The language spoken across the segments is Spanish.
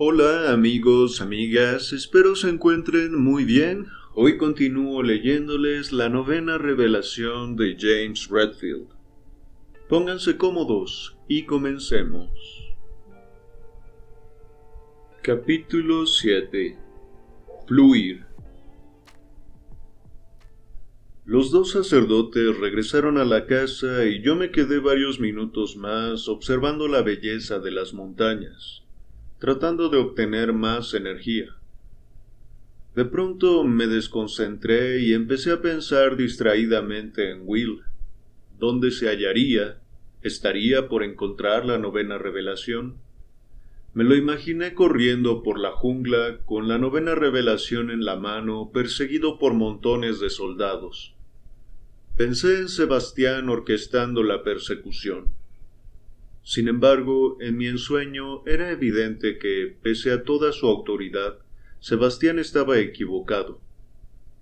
Hola amigos, amigas, espero se encuentren muy bien. Hoy continúo leyéndoles la novena revelación de James Redfield. Pónganse cómodos y comencemos. Capítulo 7. Fluir. Los dos sacerdotes regresaron a la casa y yo me quedé varios minutos más observando la belleza de las montañas, tratando de obtener más energía. De pronto me desconcentré y empecé a pensar distraídamente en Will. ¿Dónde se hallaría? ¿Estaría por encontrar la novena revelación? Me lo imaginé corriendo por la jungla con la novena revelación en la mano, perseguido por montones de soldados. Pensé en Sebastián orquestando la persecución. Sin embargo, en mi ensueño era evidente que, pese a toda su autoridad, Sebastián estaba equivocado.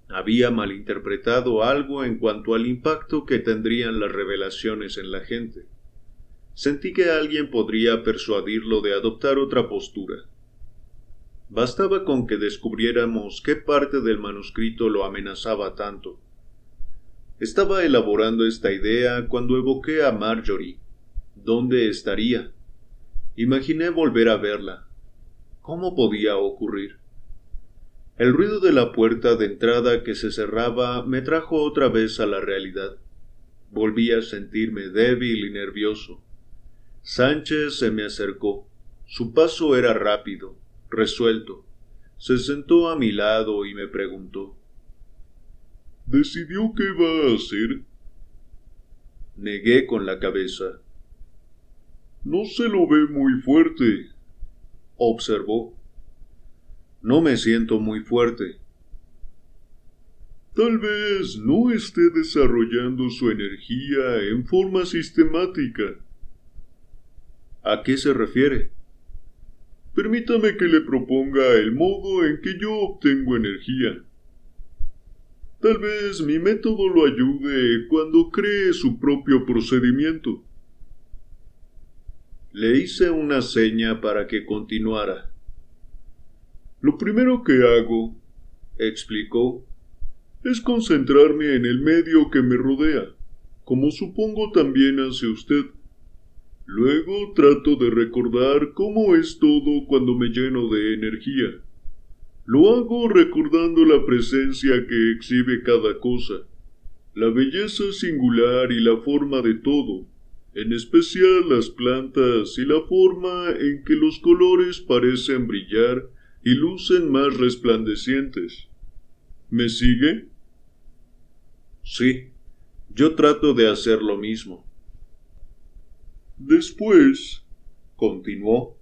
Había malinterpretado algo en cuanto al impacto que tendrían las revelaciones en la gente. Sentí que alguien podría persuadirlo de adoptar otra postura. Bastaba con que descubriéramos qué parte del manuscrito lo amenazaba tanto. Estaba elaborando esta idea cuando evoqué a Marjorie. ¿Dónde estaría? Imaginé volver a verla. ¿Cómo podía ocurrir? El ruido de la puerta de entrada que se cerraba me trajo otra vez a la realidad. Volví a sentirme débil y nervioso. Sánchez se me acercó. Su paso era rápido, resuelto. Se sentó a mi lado y me preguntó: ¿decidió qué va a hacer? Negué con la cabeza. No se lo ve muy fuerte, observó. No me siento muy fuerte. Tal vez no esté desarrollando su energía en forma sistemática. ¿A qué se refiere? Permítame que le proponga el modo en que yo obtengo energía. Tal vez mi método lo ayude cuando cree su propio procedimiento. Le hice una seña para que continuara. Lo primero que hago, explicó, es concentrarme en el medio que me rodea, como supongo también hace usted. Luego trato de recordar cómo es todo cuando me lleno de energía. Lo hago recordando la presencia que exhibe cada cosa, la belleza singular y la forma de todo, en especial las plantas y la forma en que los colores parecen brillar y lucen más resplandecientes. ¿Me sigue? Sí, yo trato de hacer lo mismo. Después, continuó,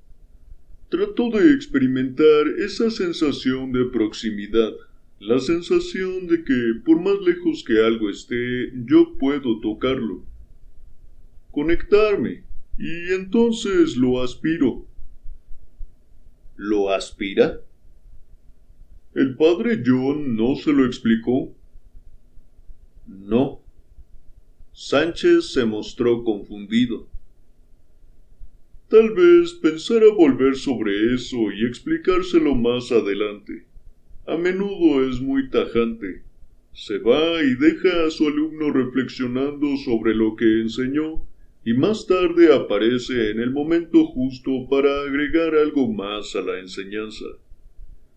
trato de experimentar esa sensación de proximidad, la sensación de que, por más lejos que algo esté, yo puedo tocarlo. Conectarme, y entonces lo aspiro. ¿Lo aspira? ¿El padre John no se lo explicó? No. Sánchez se mostró confundido. Tal vez pensara volver sobre eso y explicárselo más adelante. A menudo es muy tajante. Se va y deja a su alumno reflexionando sobre lo que enseñó, y más tarde aparece en el momento justo para agregar algo más a la enseñanza.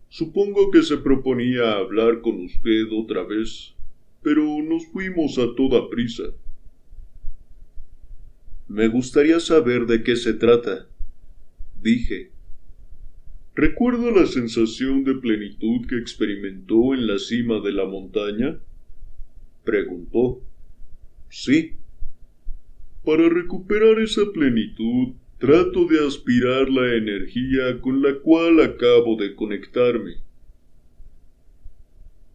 Supongo que se proponía hablar con usted otra vez, pero nos fuimos a toda prisa. Me gustaría saber de qué se trata, dije. ¿Recuerda la sensación de plenitud que experimentó en la cima de la montaña? Preguntó. Sí. Para recuperar esa plenitud, trato de aspirar la energía con la cual acabo de conectarme.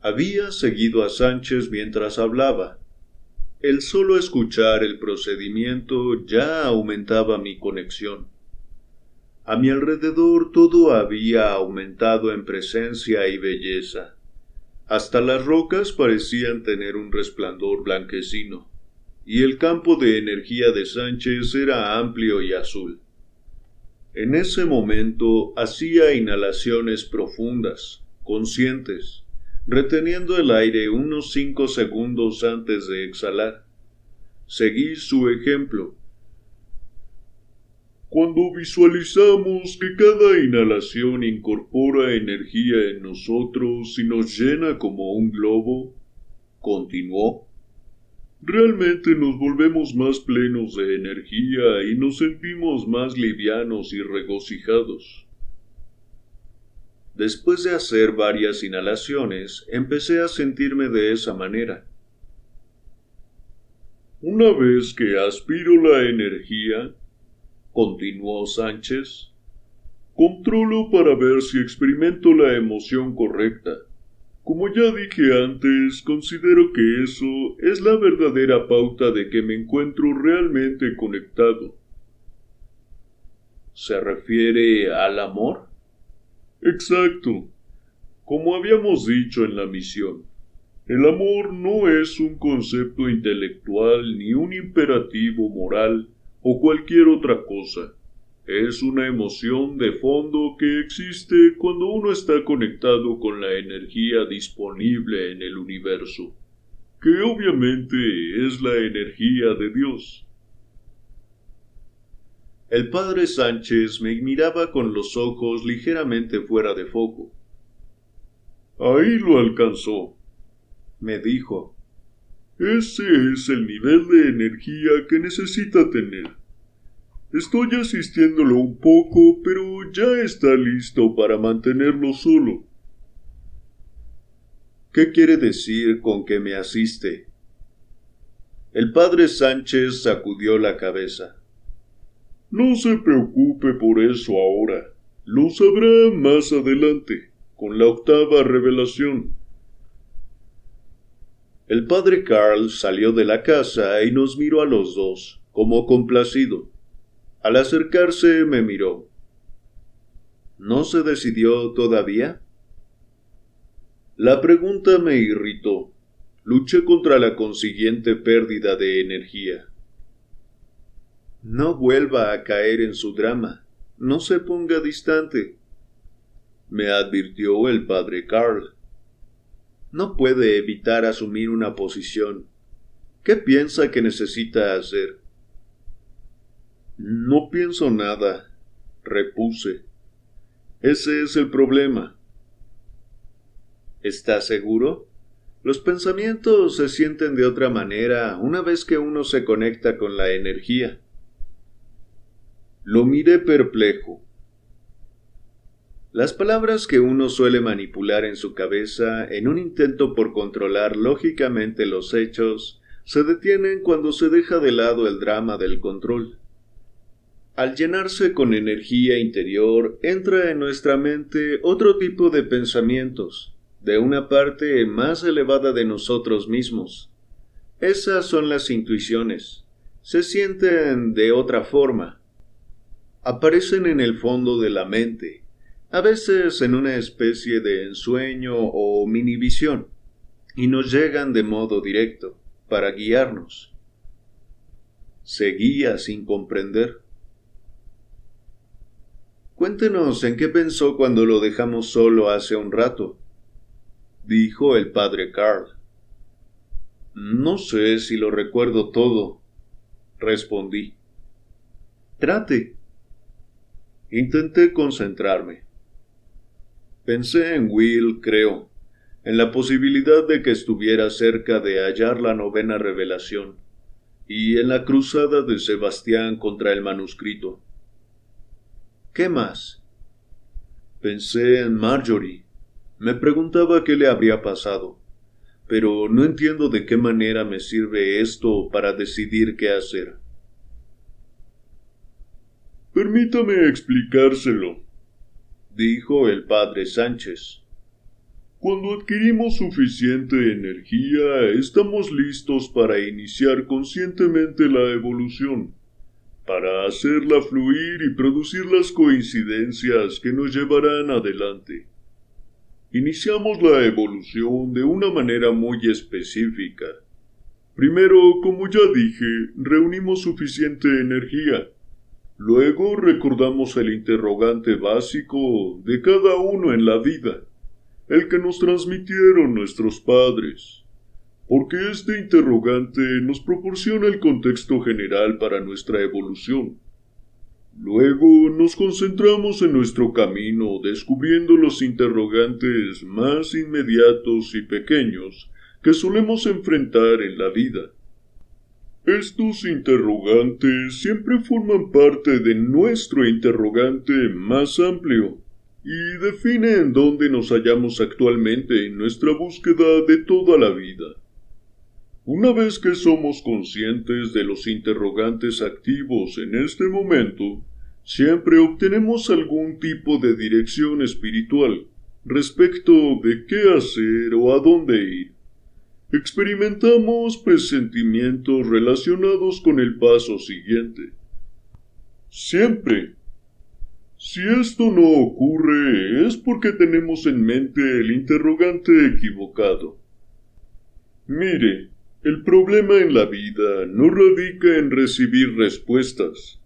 Había seguido a Sánchez mientras hablaba. El solo escuchar el procedimiento ya aumentaba mi conexión. A mi alrededor todo había aumentado en presencia y belleza. Hasta las rocas parecían tener un resplandor blanquecino, y el campo de energía de Sánchez era amplio y azul. En ese momento hacía inhalaciones profundas, conscientes, reteniendo el aire unos 5 segundos antes de exhalar. Seguí su ejemplo. Cuando visualizamos que cada inhalación incorpora energía en nosotros y nos llena como un globo, continuó, realmente nos volvemos más plenos de energía y nos sentimos más livianos y regocijados. Después de hacer varias inhalaciones, empecé a sentirme de esa manera. Una vez que aspiro la energía, continuó Sánchez, controlo para ver si experimento la emoción correcta. Como ya dije antes, considero que eso es la verdadera pauta de que me encuentro realmente conectado. ¿Se refiere al amor? Exacto. Como habíamos dicho en la misión, el amor no es un concepto intelectual ni un imperativo moral o cualquier otra cosa. Es una emoción de fondo que existe cuando uno está conectado con la energía disponible en el universo, que obviamente es la energía de Dios. El padre Sánchez me miraba con los ojos ligeramente fuera de foco. Ahí lo alcanzó, me dijo. Ese es el nivel de energía que necesita tener. Estoy asistiéndolo un poco, pero ya está listo para mantenerlo solo. ¿Qué quiere decir con que me asiste? El padre Sánchez sacudió la cabeza. No se preocupe por eso ahora. Lo sabrá más adelante, con la 8ª revelación. El padre Carl salió de la casa y nos miró a los dos, como complacido. Al acercarse me miró. ¿No se decidió todavía? La pregunta me irritó. Luché contra la consiguiente pérdida de energía. No vuelva a caer en su drama. No se ponga distante, me advirtió el padre Carl. No puede evitar asumir una posición. ¿Qué piensa que necesita hacer? No pienso nada, repuse. Ese es el problema. ¿Está seguro? Los pensamientos se sienten de otra manera una vez que uno se conecta con la energía. Lo miré perplejo. Las palabras que uno suele manipular en su cabeza en un intento por controlar lógicamente los hechos se detienen cuando se deja de lado el drama del control. Al llenarse con energía interior, entra en nuestra mente otro tipo de pensamientos, de una parte más elevada de nosotros mismos. Esas son las intuiciones. Se sienten de otra forma. Aparecen en el fondo de la mente, a veces en una especie de ensueño o minivisión, y nos llegan de modo directo, para guiarnos. Seguía sin comprender. Cuéntenos en qué pensó cuando lo dejamos solo hace un rato, dijo el padre Carl. No sé si lo recuerdo todo, respondí. Trate. Intenté concentrarme. Pensé en Will, creo, en la posibilidad de que estuviera cerca de hallar la 9ª revelación, y en la cruzada de Sebastián contra el manuscrito. ¿Qué más? Pensé en Marjorie. Me preguntaba qué le habría pasado, pero no entiendo de qué manera me sirve esto para decidir qué hacer. Permítame explicárselo, dijo el padre Sánchez. Cuando adquirimos suficiente energía, estamos listos para iniciar conscientemente la evolución, para hacerla fluir y producir las coincidencias que nos llevarán adelante. Iniciamos la evolución de una manera muy específica. Primero, como ya dije, reunimos suficiente energía. Luego recordamos el interrogante básico de cada uno en la vida, el que nos transmitieron nuestros padres, porque este interrogante nos proporciona el contexto general para nuestra evolución. Luego nos concentramos en nuestro camino descubriendo los interrogantes más inmediatos y pequeños que solemos enfrentar en la vida. Estos interrogantes siempre forman parte de nuestro interrogante más amplio y definen dónde nos hallamos actualmente en nuestra búsqueda de toda la vida. Una vez que somos conscientes de los interrogantes activos en este momento, siempre obtenemos algún tipo de dirección espiritual respecto de qué hacer o a dónde ir. Experimentamos presentimientos relacionados con el paso siguiente. Siempre. Si esto no ocurre, es porque tenemos en mente el interrogante equivocado. Mire, el problema en la vida no radica en recibir respuestas.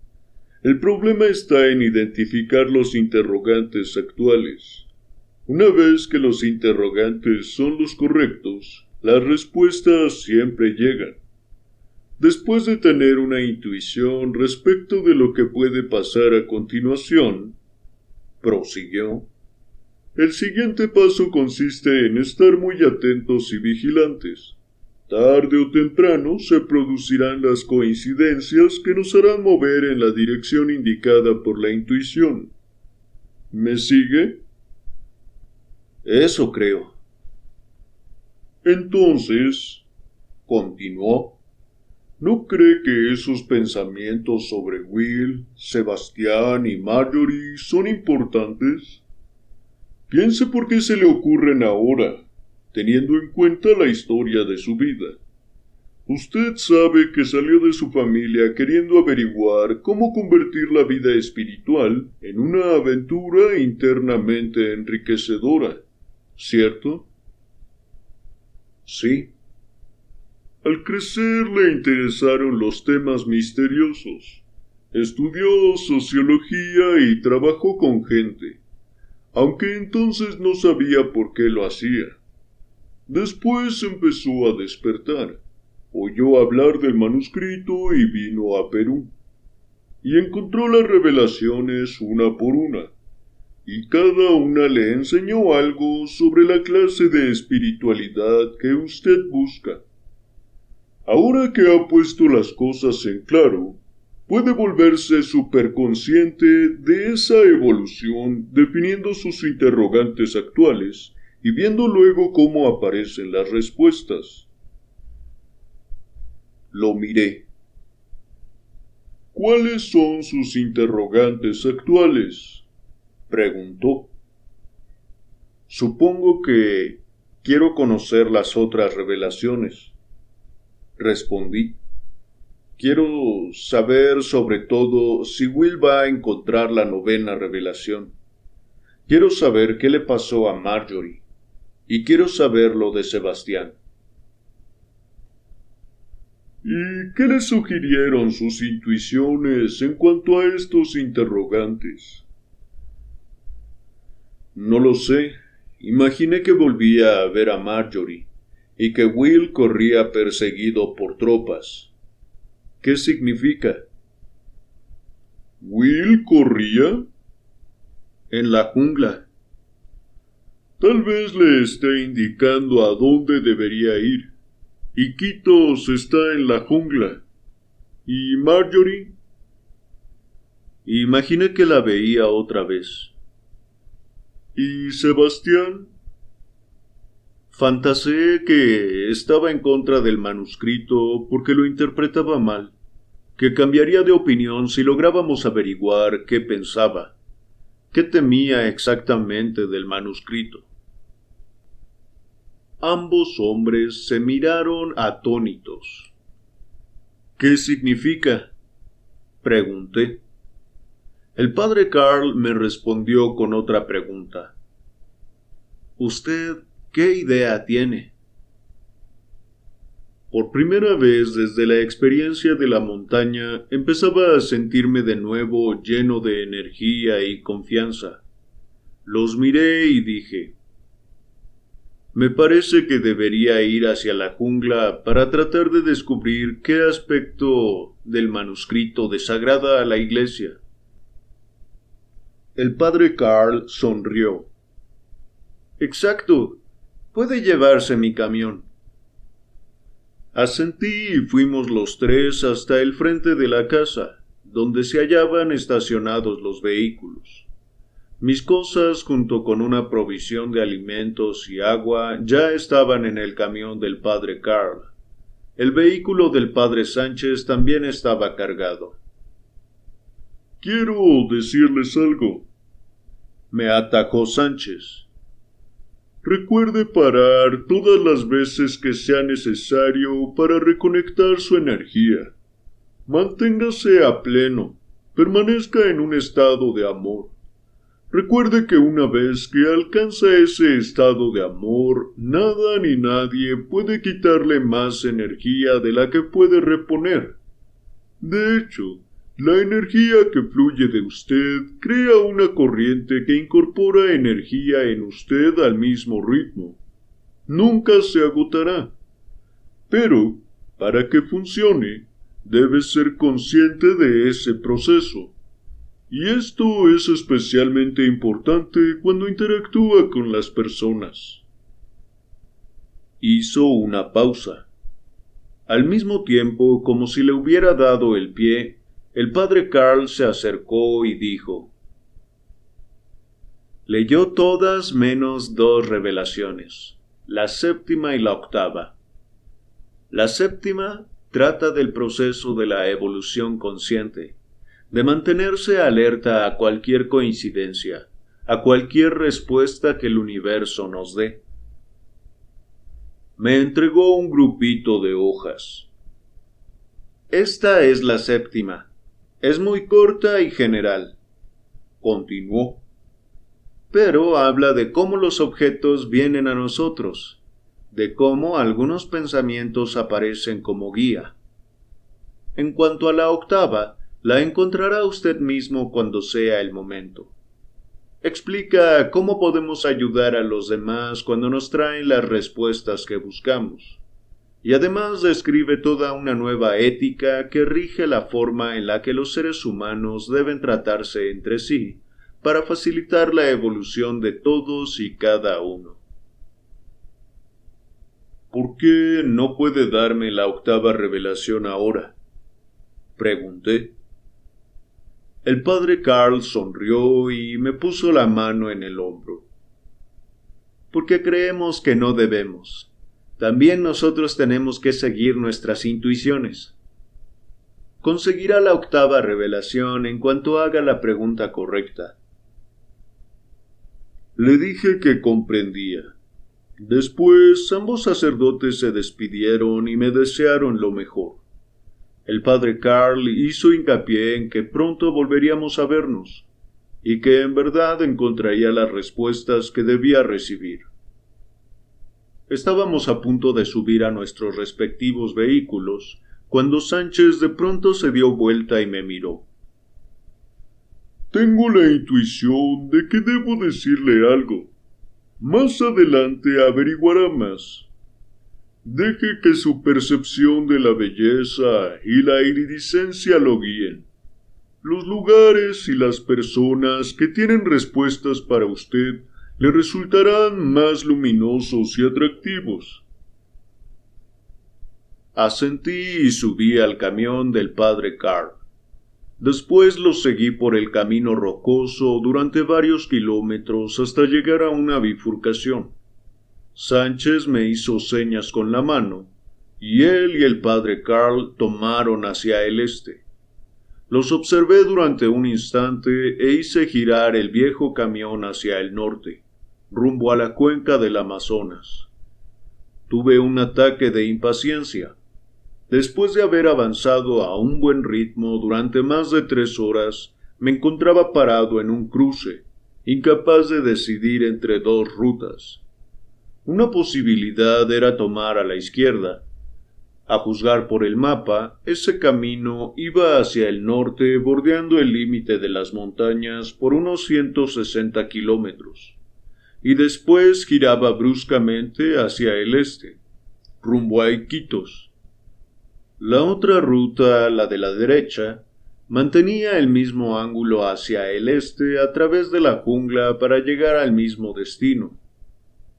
El problema está en identificar los interrogantes actuales. Una vez que los interrogantes son los correctos, las respuestas siempre llegan. Después de tener una intuición respecto de lo que puede pasar a continuación, prosiguió, el siguiente paso consiste en estar muy atentos y vigilantes. Tarde o temprano se producirán las coincidencias que nos harán mover en la dirección indicada por la intuición. ¿Me sigue? Eso creo. Entonces, continuó, ¿no cree que esos pensamientos sobre Will, Sebastián y Marjorie son importantes? Piense por qué se le ocurren ahora, teniendo en cuenta la historia de su vida. Usted sabe que salió de su familia queriendo averiguar cómo convertir la vida espiritual en una aventura internamente enriquecedora, ¿cierto? Sí. Al crecer le interesaron los temas misteriosos. Estudió sociología y trabajó con gente, aunque entonces no sabía por qué lo hacía. Después empezó a despertar. Oyó hablar del manuscrito y vino a Perú. Y encontró las revelaciones una por una. Y cada una le enseñó algo sobre la clase de espiritualidad que usted busca. Ahora que ha puesto las cosas en claro, puede volverse superconsciente de esa evolución definiendo sus interrogantes actuales y viendo luego cómo aparecen las respuestas. Lo miré. ¿Cuáles son sus interrogantes actuales? Preguntó. Supongo que quiero conocer las otras revelaciones. Respondí. Quiero saber sobre todo si Will va a encontrar la 9ª revelación. Quiero saber qué le pasó a Marjorie. Y quiero saber lo de Sebastián. ¿Y qué le sugirieron sus intuiciones en cuanto a estos interrogantes? No lo sé. Imaginé que volvía a ver a Marjorie y que Will corría perseguido por tropas. ¿Qué significa? ¿Will corría? En la jungla. Tal vez le esté indicando a dónde debería ir. Iquitos está en la jungla. ¿Y Marjorie? Imaginé que la veía otra vez. ¿Y Sebastián? Fantaseé que estaba en contra del manuscrito porque lo interpretaba mal, que cambiaría de opinión si lográbamos averiguar qué pensaba, qué temía exactamente del manuscrito. Ambos hombres se miraron atónitos. ¿Qué significa? Pregunté. El padre Carl me respondió con otra pregunta. ¿Usted qué idea tiene? Por primera vez desde la experiencia de la montaña, empezaba a sentirme de nuevo lleno de energía y confianza. Los miré y dije, me parece que debería ir hacia la jungla para tratar de descubrir qué aspecto del manuscrito desagrada a la iglesia. El padre Carl sonrió. Exacto, puede llevarse mi camión. Asentí y fuimos los tres hasta el frente de la casa, donde se hallaban estacionados los vehículos. Mis cosas, junto con una provisión de alimentos y agua, ya estaban en el camión del padre Carl. El vehículo del padre Sánchez también estaba cargado. Quiero decirles algo, me atajó Sánchez. Recuerde parar todas las veces que sea necesario para reconectar su energía. Manténgase a pleno, permanezca en un estado de amor. Recuerde que una vez que alcanza ese estado de amor, nada ni nadie puede quitarle más energía de la que puede reponer. De hecho, la energía que fluye de usted crea una corriente que incorpora energía en usted al mismo ritmo. Nunca se agotará. Pero, para que funcione, debe ser consciente de ese proceso. Y esto es especialmente importante cuando interactúa con las personas. Hizo una pausa. Al mismo tiempo, como si le hubiera dado el pie, el padre Carl se acercó y dijo: leyó todas menos 2 revelaciones, la 7ª y la 8ª. La 7ª trata del proceso de la evolución consciente, de mantenerse alerta a cualquier coincidencia, a cualquier respuesta que el universo nos dé. Me entregó un grupito de hojas. Esta es la 7ª. Es muy corta y general. Continuó. Pero habla de cómo los objetos vienen a nosotros, de cómo algunos pensamientos aparecen como guía. En cuanto a la 8ª, la encontrará usted mismo cuando sea el momento. Explica cómo podemos ayudar a los demás cuando nos traen las respuestas que buscamos. Y además describe toda una nueva ética que rige la forma en la que los seres humanos deben tratarse entre sí para facilitar la evolución de todos y cada uno. ¿Por qué no puede darme la 8ª revelación ahora?, pregunté. El padre Carl sonrió y me puso la mano en el hombro. Porque creemos que no debemos. También nosotros tenemos que seguir nuestras intuiciones. Conseguirá la 8ª revelación en cuanto haga la pregunta correcta. Le dije que comprendía. Después, ambos sacerdotes se despidieron y me desearon lo mejor. El padre Carl hizo hincapié en que pronto volveríamos a vernos, y que en verdad encontraría las respuestas que debía recibir. Estábamos a punto de subir a nuestros respectivos vehículos, cuando Sánchez de pronto se dio vuelta y me miró. Tengo la intuición de que debo decirle algo. Más adelante averiguará más. Deje que su percepción de la belleza y la iridiscencia lo guíen. Los lugares y las personas que tienen respuestas para usted le resultarán más luminosos y atractivos. Asentí y subí al camión del padre Carl. Después lo seguí por el camino rocoso durante varios kilómetros hasta llegar a una bifurcación. Sánchez me hizo señas con la mano, y él y el padre Carl tomaron hacia el este. Los observé durante un instante e hice girar el viejo camión hacia el norte, rumbo a la cuenca del Amazonas. Tuve un ataque de impaciencia. Después de haber avanzado a un buen ritmo durante más de 3 horas, me encontraba parado en un cruce, incapaz de decidir entre 2 rutas. Una posibilidad era tomar a la izquierda. A juzgar por el mapa, ese camino iba hacia el norte bordeando el límite de las montañas por unos 160 kilómetros, y después giraba bruscamente hacia el este, rumbo a Iquitos. La otra ruta, la de la derecha, mantenía el mismo ángulo hacia el este a través de la jungla para llegar al mismo destino.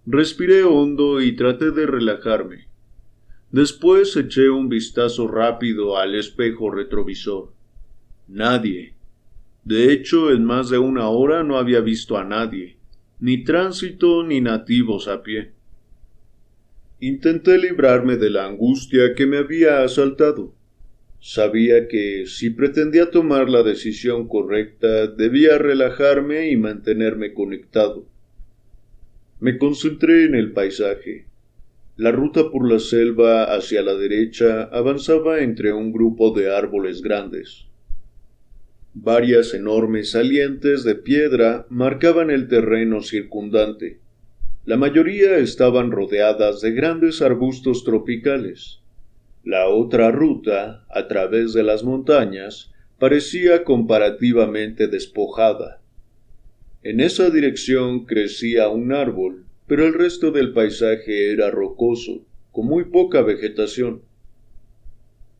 Respiré hondo y traté de relajarme. Después eché un vistazo rápido al espejo retrovisor. Nadie. De hecho, en más de una hora no había visto a nadie, ni tránsito ni nativos a pie. Intenté librarme de la angustia que me había asaltado. Sabía que, si pretendía tomar la decisión correcta, debía relajarme y mantenerme conectado. Me concentré en el paisaje. La ruta por la selva hacia la derecha avanzaba entre un grupo de árboles grandes. Varias enormes salientes de piedra marcaban el terreno circundante. La mayoría estaban rodeadas de grandes arbustos tropicales. La otra ruta, a través de las montañas, parecía comparativamente despojada. En esa dirección crecía un árbol, pero el resto del paisaje era rocoso, con muy poca vegetación.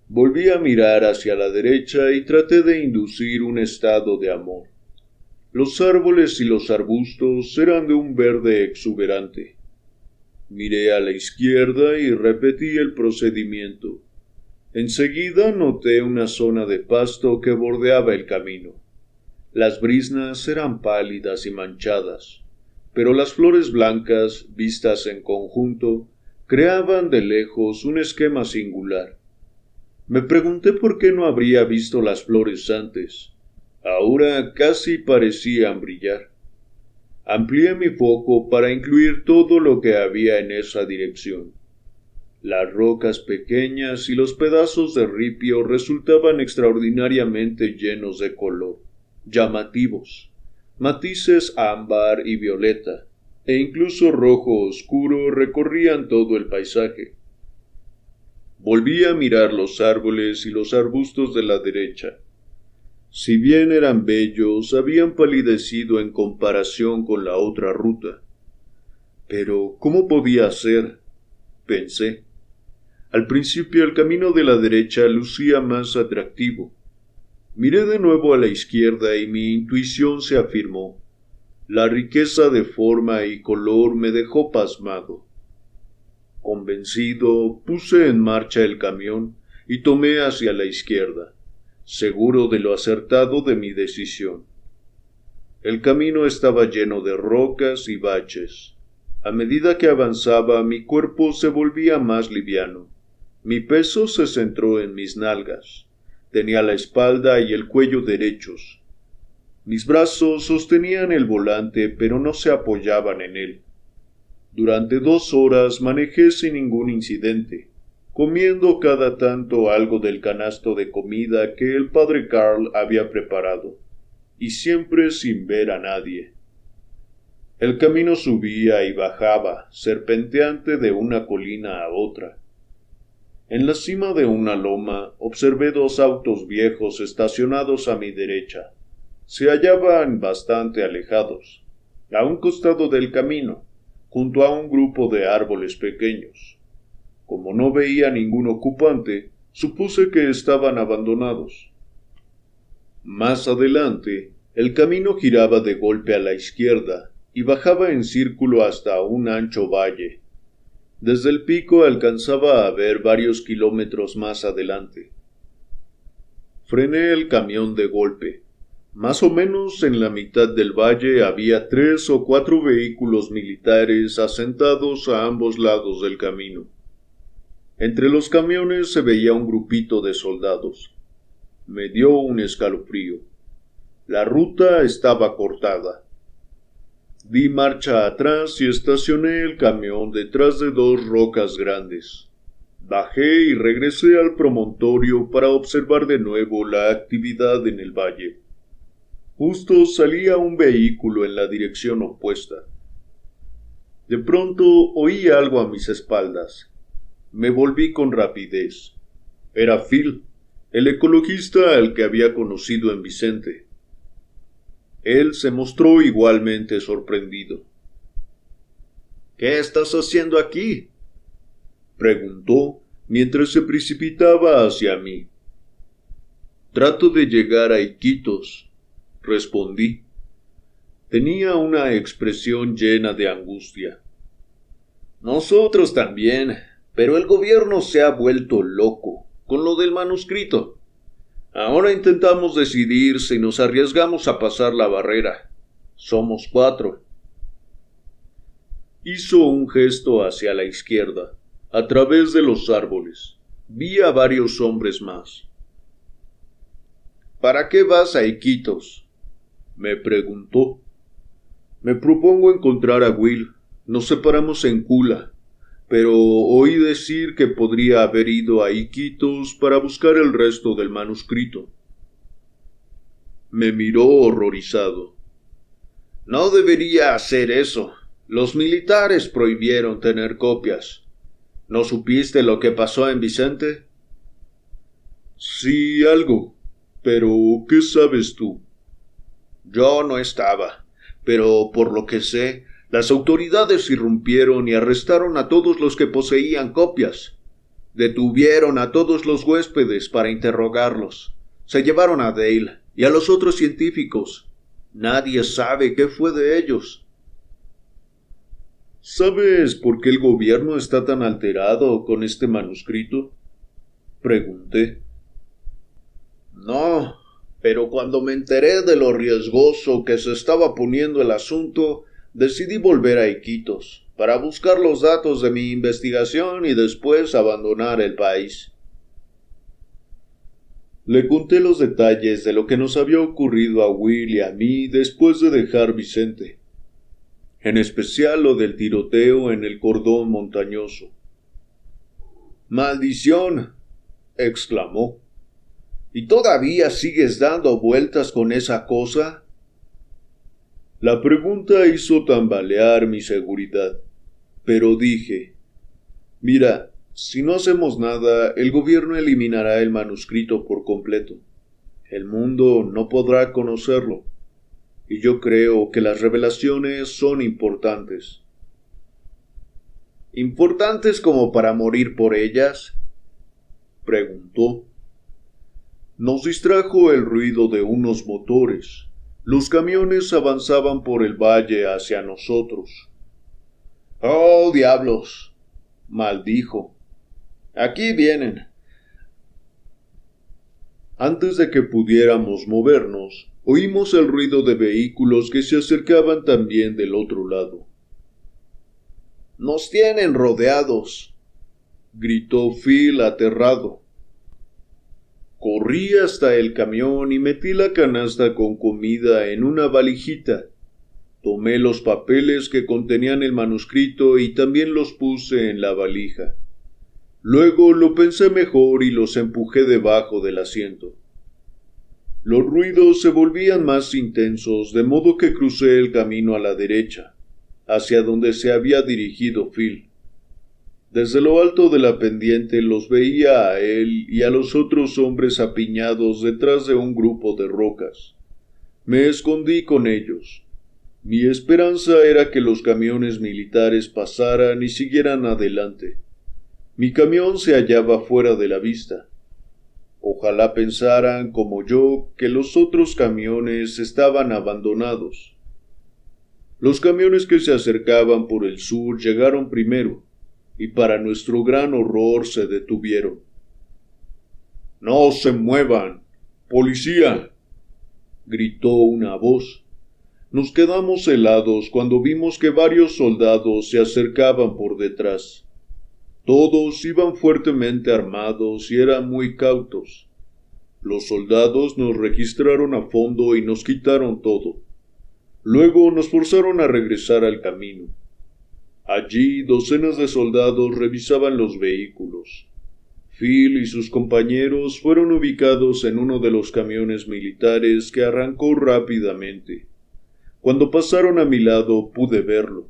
Volví a mirar hacia la derecha y traté de inducir un estado de amor. Los árboles y los arbustos eran de un verde exuberante. Miré a la izquierda y repetí el procedimiento. Enseguida noté una zona de pasto que bordeaba el camino. Las briznas eran pálidas y manchadas, pero las flores blancas, vistas en conjunto, creaban de lejos un esquema singular. Me pregunté por qué no habría visto las flores antes. Ahora casi parecían brillar. Amplié mi foco para incluir todo lo que había en esa dirección. Las rocas pequeñas y los pedazos de ripio resultaban extraordinariamente llenos de color, llamativos, matices ámbar y violeta, e incluso rojo oscuro recorrían todo el paisaje. Volví a mirar los árboles y los arbustos de la derecha. Si bien eran bellos, habían palidecido en comparación con la otra ruta. Pero, ¿cómo podía ser? Pensé. Al principio el camino de la derecha lucía más atractivo. Miré de nuevo a la izquierda y mi intuición se afirmó. La riqueza de forma y color me dejó pasmado. Convencido, puse en marcha el camión y tomé hacia la izquierda, seguro de lo acertado de mi decisión. El camino estaba lleno de rocas y baches. A medida que avanzaba, mi cuerpo se volvía más liviano. Mi peso se centró en mis nalgas. Tenía la espalda y el cuello derechos. Mis brazos sostenían el volante, pero no se apoyaban en él. Durante 2 horas manejé sin ningún incidente, comiendo cada tanto algo del canasto de comida que el padre Carl había preparado, y siempre sin ver a nadie. El camino subía y bajaba, serpenteante de una colina a otra. En la cima de una loma observé 2 autos viejos estacionados a mi derecha. Se hallaban bastante alejados, a un costado del camino, junto a un grupo de árboles pequeños. Como no veía ningún ocupante, supuse que estaban abandonados. Más adelante, el camino giraba de golpe a la izquierda y bajaba en círculo hasta un ancho valle. Desde el pico alcanzaba a ver varios kilómetros más adelante. Frené el camión de golpe. Más o menos en la mitad del valle había 3 o 4 vehículos militares asentados a ambos lados del camino. Entre los camiones se veía un grupito de soldados. Me dio un escalofrío. La ruta estaba cortada. Di marcha atrás y estacioné el camión detrás de 2 rocas grandes. Bajé y regresé al promontorio para observar de nuevo la actividad en el valle. Justo salía un vehículo en la dirección opuesta. De pronto oí algo a mis espaldas. Me volví con rapidez. Era Phil, el ecologista al que había conocido en Vicente. Él se mostró igualmente sorprendido. «¿Qué estás haciendo aquí?», preguntó mientras se precipitaba hacia mí. «Trato de llegar a Iquitos», respondí. Tenía una expresión llena de angustia. «Nosotros también, pero el gobierno se ha vuelto loco con lo del manuscrito. Ahora intentamos decidir si nos arriesgamos a pasar la barrera. Somos 4». Hizo un gesto hacia la izquierda. A través de los árboles vi a varios hombres más. «¿Para qué vas a Iquitos?», me preguntó. «Me propongo encontrar a Will. Nos separamos en Kula, pero oí decir que podría haber ido a Iquitos para buscar el resto del manuscrito». Me miró horrorizado. «No debería hacer eso. Los militares prohibieron tener copias. ¿No supiste lo que pasó en Vicente?». «Sí, algo. Pero, ¿qué sabes tú?». «Yo no estaba, pero por lo que sé, las autoridades irrumpieron y arrestaron a todos los que poseían copias. Detuvieron a todos los huéspedes para interrogarlos. Se llevaron a Dale y a los otros científicos. Nadie sabe qué fue de ellos». «¿Sabes por qué el gobierno está tan alterado con este manuscrito?», pregunté. «No, pero cuando me enteré de lo riesgoso que se estaba poniendo el asunto, decidí volver a Iquitos para buscar los datos de mi investigación y después abandonar el país». Le conté los detalles de lo que nos había ocurrido a Will y a mí después de dejar Vicente, en especial lo del tiroteo en el cordón montañoso. «¡Maldición!», exclamó. «¿Y todavía sigues dando vueltas con esa cosa?». La pregunta hizo tambalear mi seguridad, pero dije: «Mira, si no hacemos nada, el gobierno eliminará el manuscrito por completo. El mundo no podrá conocerlo. Y yo creo que las revelaciones son importantes». «¿Importantes como para morir por ellas?», preguntó. Nos distrajo el ruido de unos motores. Los camiones avanzaban por el valle hacia nosotros. «¡Oh, diablos!», maldijo. «Aquí vienen». Antes de que pudiéramos movernos, oímos el ruido de vehículos que se acercaban también del otro lado. «¡Nos tienen rodeados!», gritó Phil aterrado. Corrí hasta el camión y metí la canasta con comida en una valijita. Tomé los papeles que contenían el manuscrito y también los puse en la valija. Luego lo pensé mejor y los empujé debajo del asiento. Los ruidos se volvían más intensos, de modo que crucé el camino a la derecha, hacia donde se había dirigido Phil. Desde lo alto de la pendiente los veía a él y a los otros hombres apiñados detrás de un grupo de rocas. Me escondí con ellos. Mi esperanza era que los camiones militares pasaran y siguieran adelante. Mi camión se hallaba fuera de la vista. Ojalá pensaran, como yo, que los otros camiones estaban abandonados. Los camiones que se acercaban por el sur llegaron primero, y para nuestro gran horror se detuvieron. «¡No se muevan! ¡Policía!», gritó una voz. Nos quedamos helados cuando vimos que varios soldados se acercaban por detrás. Todos iban fuertemente armados y eran muy cautos. Los soldados nos registraron a fondo y nos quitaron todo. Luego nos forzaron a regresar al camino. Allí docenas de soldados revisaban los vehículos. Phil y sus compañeros fueron ubicados en uno de los camiones militares que arrancó rápidamente. Cuando pasaron a mi lado pude verlo.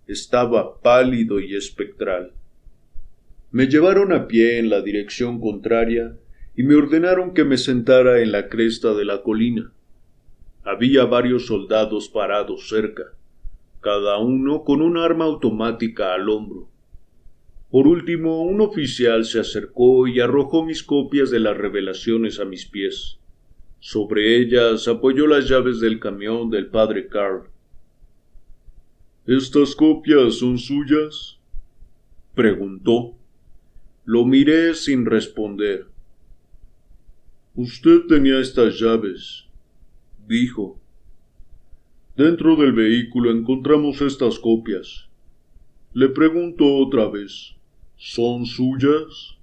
Estaba pálido y espectral. Me llevaron a pie en la dirección contraria y me ordenaron que me sentara en la cresta de la colina. Había varios soldados parados cerca, cada uno con un arma automática al hombro. Por último, un oficial se acercó y arrojó mis copias de las revelaciones a mis pies. Sobre ellas apoyó las llaves del camión del padre Carl. ¿Estas copias son suyas?, preguntó. Lo miré sin responder. Usted tenía estas llaves, dijo. Dentro del vehículo encontramos estas copias. Le pregunto otra vez, ¿son suyas?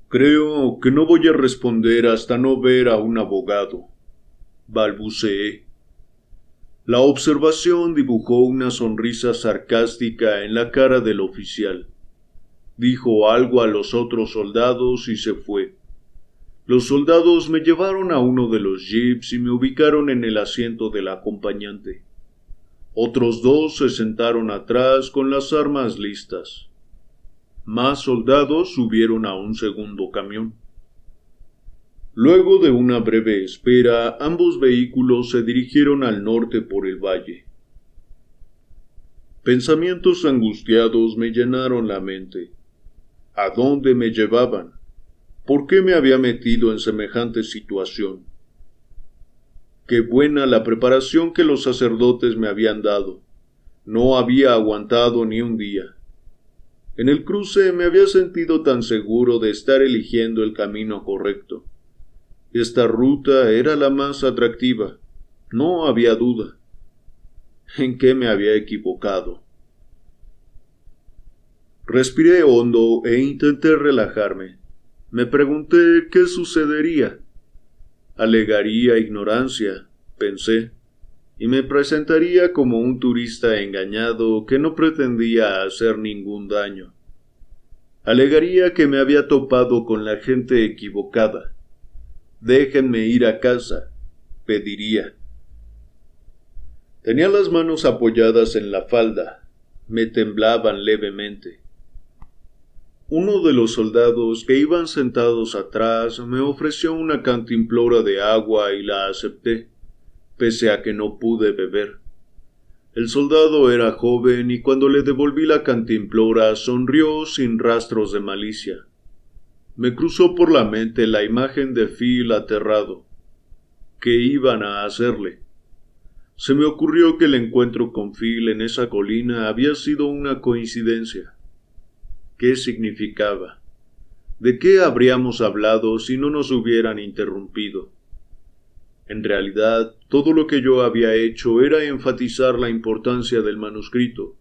Creo que no voy a responder hasta no ver a un abogado, balbuceé. La observación dibujó una sonrisa sarcástica en la cara del oficial. Dijo algo a los otros soldados y se fue. Los soldados me llevaron a uno de los jeeps y me ubicaron en el asiento del acompañante. Otros dos se sentaron atrás con las armas listas. Más soldados subieron a un segundo camión. Luego de una breve espera, ambos vehículos se dirigieron al norte por el valle. Pensamientos angustiados me llenaron la mente. ¿A dónde me llevaban? ¿Por qué me había metido en semejante situación? Qué buena la preparación que los sacerdotes me habían dado. No había aguantado ni un día. En el cruce me había sentido tan seguro de estar eligiendo el camino correcto. Esta ruta era la más atractiva, no había duda. ¿En qué me había equivocado? Respiré hondo e intenté relajarme. Me pregunté qué sucedería. Alegaría ignorancia, pensé, y me presentaría como un turista engañado que no pretendía hacer ningún daño. Alegaría que me había topado con la gente equivocada. Déjenme ir a casa, pediría. Tenía las manos apoyadas en la falda, me temblaban levemente. Uno de los soldados que iban sentados atrás me ofreció una cantimplora de agua y la acepté, pese a que no pude beber. El soldado era joven y cuando le devolví la cantimplora sonrió sin rastros de malicia. Me cruzó por la mente la imagen de Phil aterrado. ¿Qué iban a hacerle? Se me ocurrió que el encuentro con Phil en esa colina había sido una coincidencia. ¿Qué significaba? ¿De qué habríamos hablado si no nos hubieran interrumpido? En realidad, todo lo que yo había hecho era enfatizar la importancia del manuscrito,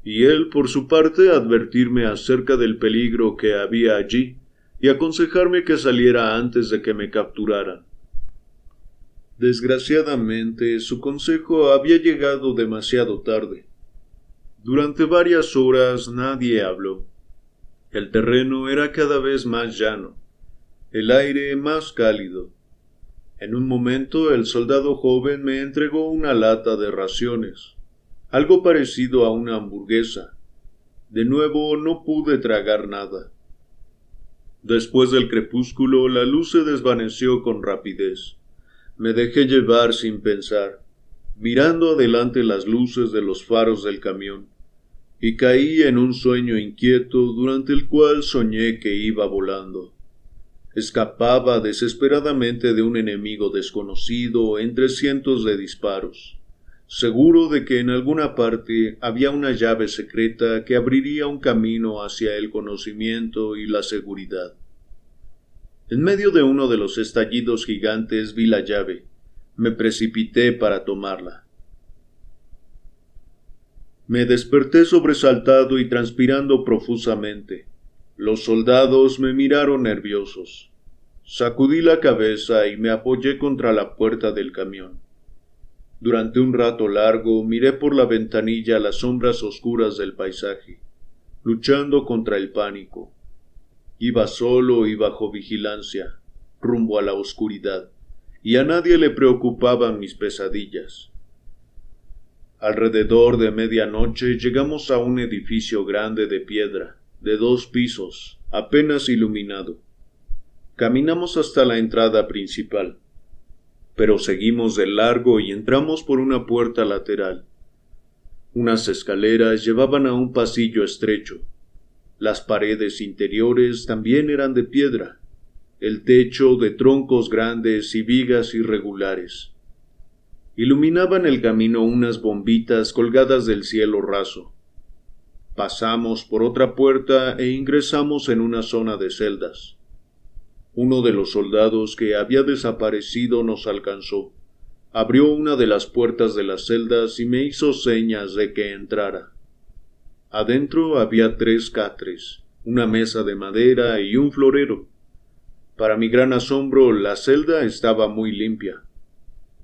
y él, por su parte, advertirme acerca del peligro que había allí y aconsejarme que saliera antes de que me capturaran. Desgraciadamente, su consejo había llegado demasiado tarde. Durante varias horas nadie habló. El terreno era cada vez más llano, el aire más cálido. En un momento el soldado joven me entregó una lata de raciones, algo parecido a una hamburguesa. De nuevo no pude tragar nada. Después del crepúsculo la luz se desvaneció con rapidez. Me dejé llevar sin pensar, mirando adelante las luces de los faros del camión, y caí en un sueño inquieto durante el cual soñé que iba volando. Escapaba desesperadamente de un enemigo desconocido entre cientos de disparos, seguro de que en alguna parte había una llave secreta que abriría un camino hacia el conocimiento y la seguridad. En medio de uno de los estallidos gigantes vi la llave. Me precipité para tomarla. Me desperté sobresaltado y transpirando profusamente. Los soldados me miraron nerviosos. Sacudí la cabeza y me apoyé contra la puerta del camión. Durante un rato largo miré por la ventanilla las sombras oscuras del paisaje, luchando contra el pánico. Iba solo y bajo vigilancia, rumbo a la oscuridad, y a nadie le preocupaban mis pesadillas. Alrededor de medianoche llegamos a un edificio grande de piedra, de 2 pisos, apenas iluminado. Caminamos hasta la entrada principal, pero seguimos de largo y entramos por una puerta lateral. Unas escaleras llevaban a un pasillo estrecho. Las paredes interiores también eran de piedra, el techo de troncos grandes y vigas irregulares. Iluminaban el camino unas bombitas colgadas del cielo raso. Pasamos por otra puerta e ingresamos en una zona de celdas. Uno de los soldados que había desaparecido nos alcanzó. Abrió una de las puertas de las celdas y me hizo señas de que entrara. Adentro había 3 catres, una mesa de madera y un florero. Para mi gran asombro, la celda estaba muy limpia.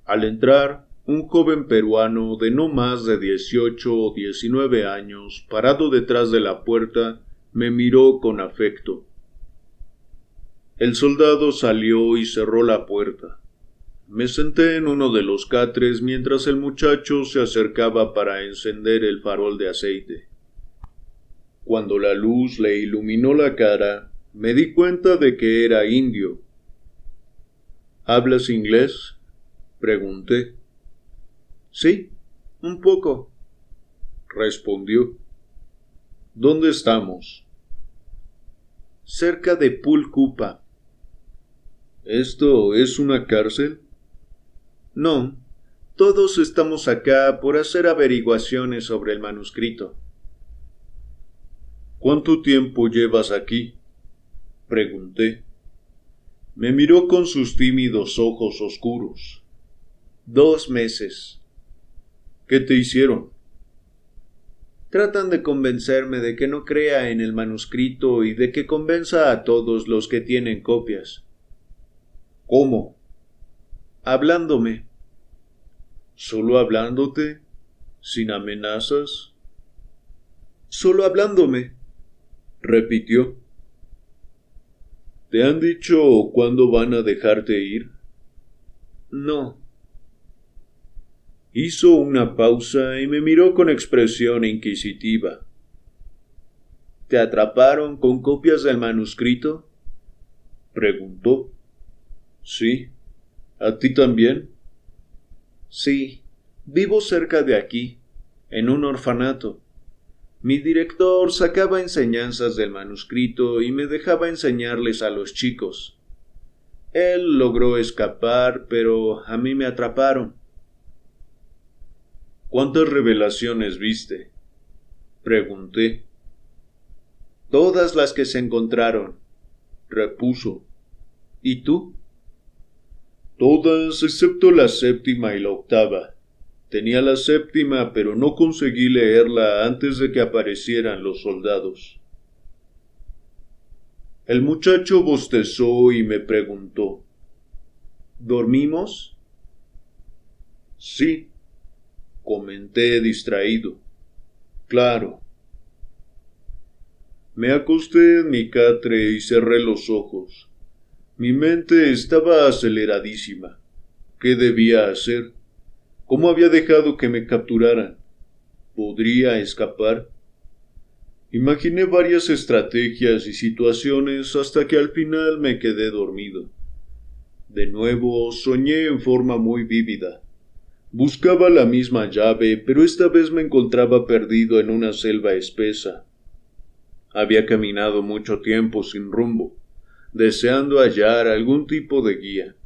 Al entrar, un joven peruano de no más de 18 o 19 años, parado detrás de la puerta, me miró con afecto. El soldado salió y cerró la puerta. Me senté en uno de los catres mientras el muchacho se acercaba para encender el farol de aceite. Cuando la luz le iluminó la cara, me di cuenta de que era indio. ¿Hablas inglés?, pregunté. Sí, un poco, respondió. ¿Dónde estamos? Cerca de Pul Kupa. ¿Esto es una cárcel? No, todos estamos acá por hacer averiguaciones sobre el manuscrito. ¿Cuánto tiempo llevas aquí?, pregunté. Me miró con sus tímidos ojos oscuros. 2 meses. ¿Qué te hicieron? Tratan de convencerme de que no crea en el manuscrito y de que convenza a todos los que tienen copias. ¿Cómo? Hablándome. ¿Solo hablándote? ¿Sin amenazas? Solo hablándome, repitió. ¿Te han dicho cuándo van a dejarte ir? No. Hizo una pausa y me miró con expresión inquisitiva. ¿Te atraparon con copias del manuscrito?, preguntó. Sí. ¿A ti también? Sí. Vivo cerca de aquí, en un orfanato. Mi director sacaba enseñanzas del manuscrito y me dejaba enseñarles a los chicos. Él logró escapar, pero a mí me atraparon. ¿Cuántas revelaciones viste?, pregunté. Todas las que se encontraron, repuso. ¿Y tú? Todas excepto la 7ª y la 8ª. Tenía la 7ª, pero no conseguí leerla antes de que aparecieran los soldados. El muchacho bostezó y me preguntó. ¿Dormimos? Sí, comenté distraído. Claro. Me acosté en mi catre y cerré los ojos. Mi mente estaba aceleradísima. ¿Qué debía hacer? ¿Cómo había dejado que me capturaran? ¿Podría escapar? Imaginé varias estrategias y situaciones hasta que al final me quedé dormido. De nuevo soñé en forma muy vívida. Buscaba la misma llave, pero esta vez me encontraba perdido en una selva espesa. Había caminado mucho tiempo sin rumbo, deseando hallar algún tipo de guía.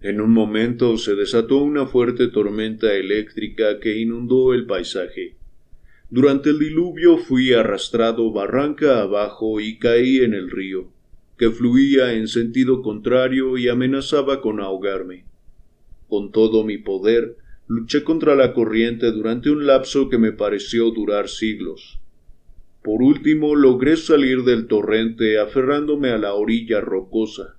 En un momento se desató una fuerte tormenta eléctrica que inundó el paisaje. Durante el diluvio fui arrastrado barranca abajo y caí en el río, que fluía en sentido contrario y amenazaba con ahogarme. Con todo mi poder, luché contra la corriente durante un lapso que me pareció durar siglos. Por último, logré salir del torrente aferrándome a la orilla rocosa.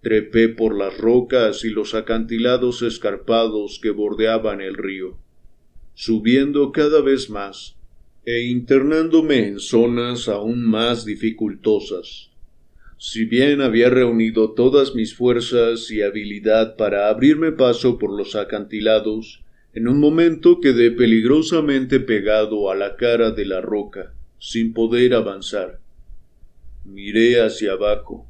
Trepé por las rocas y los acantilados escarpados que bordeaban el río, subiendo cada vez más e internándome en zonas aún más dificultosas. Si bien había reunido todas mis fuerzas y habilidad para abrirme paso por los acantilados, En un momento quedé peligrosamente pegado a la cara de la roca, sin poder avanzar. Miré hacia abajo.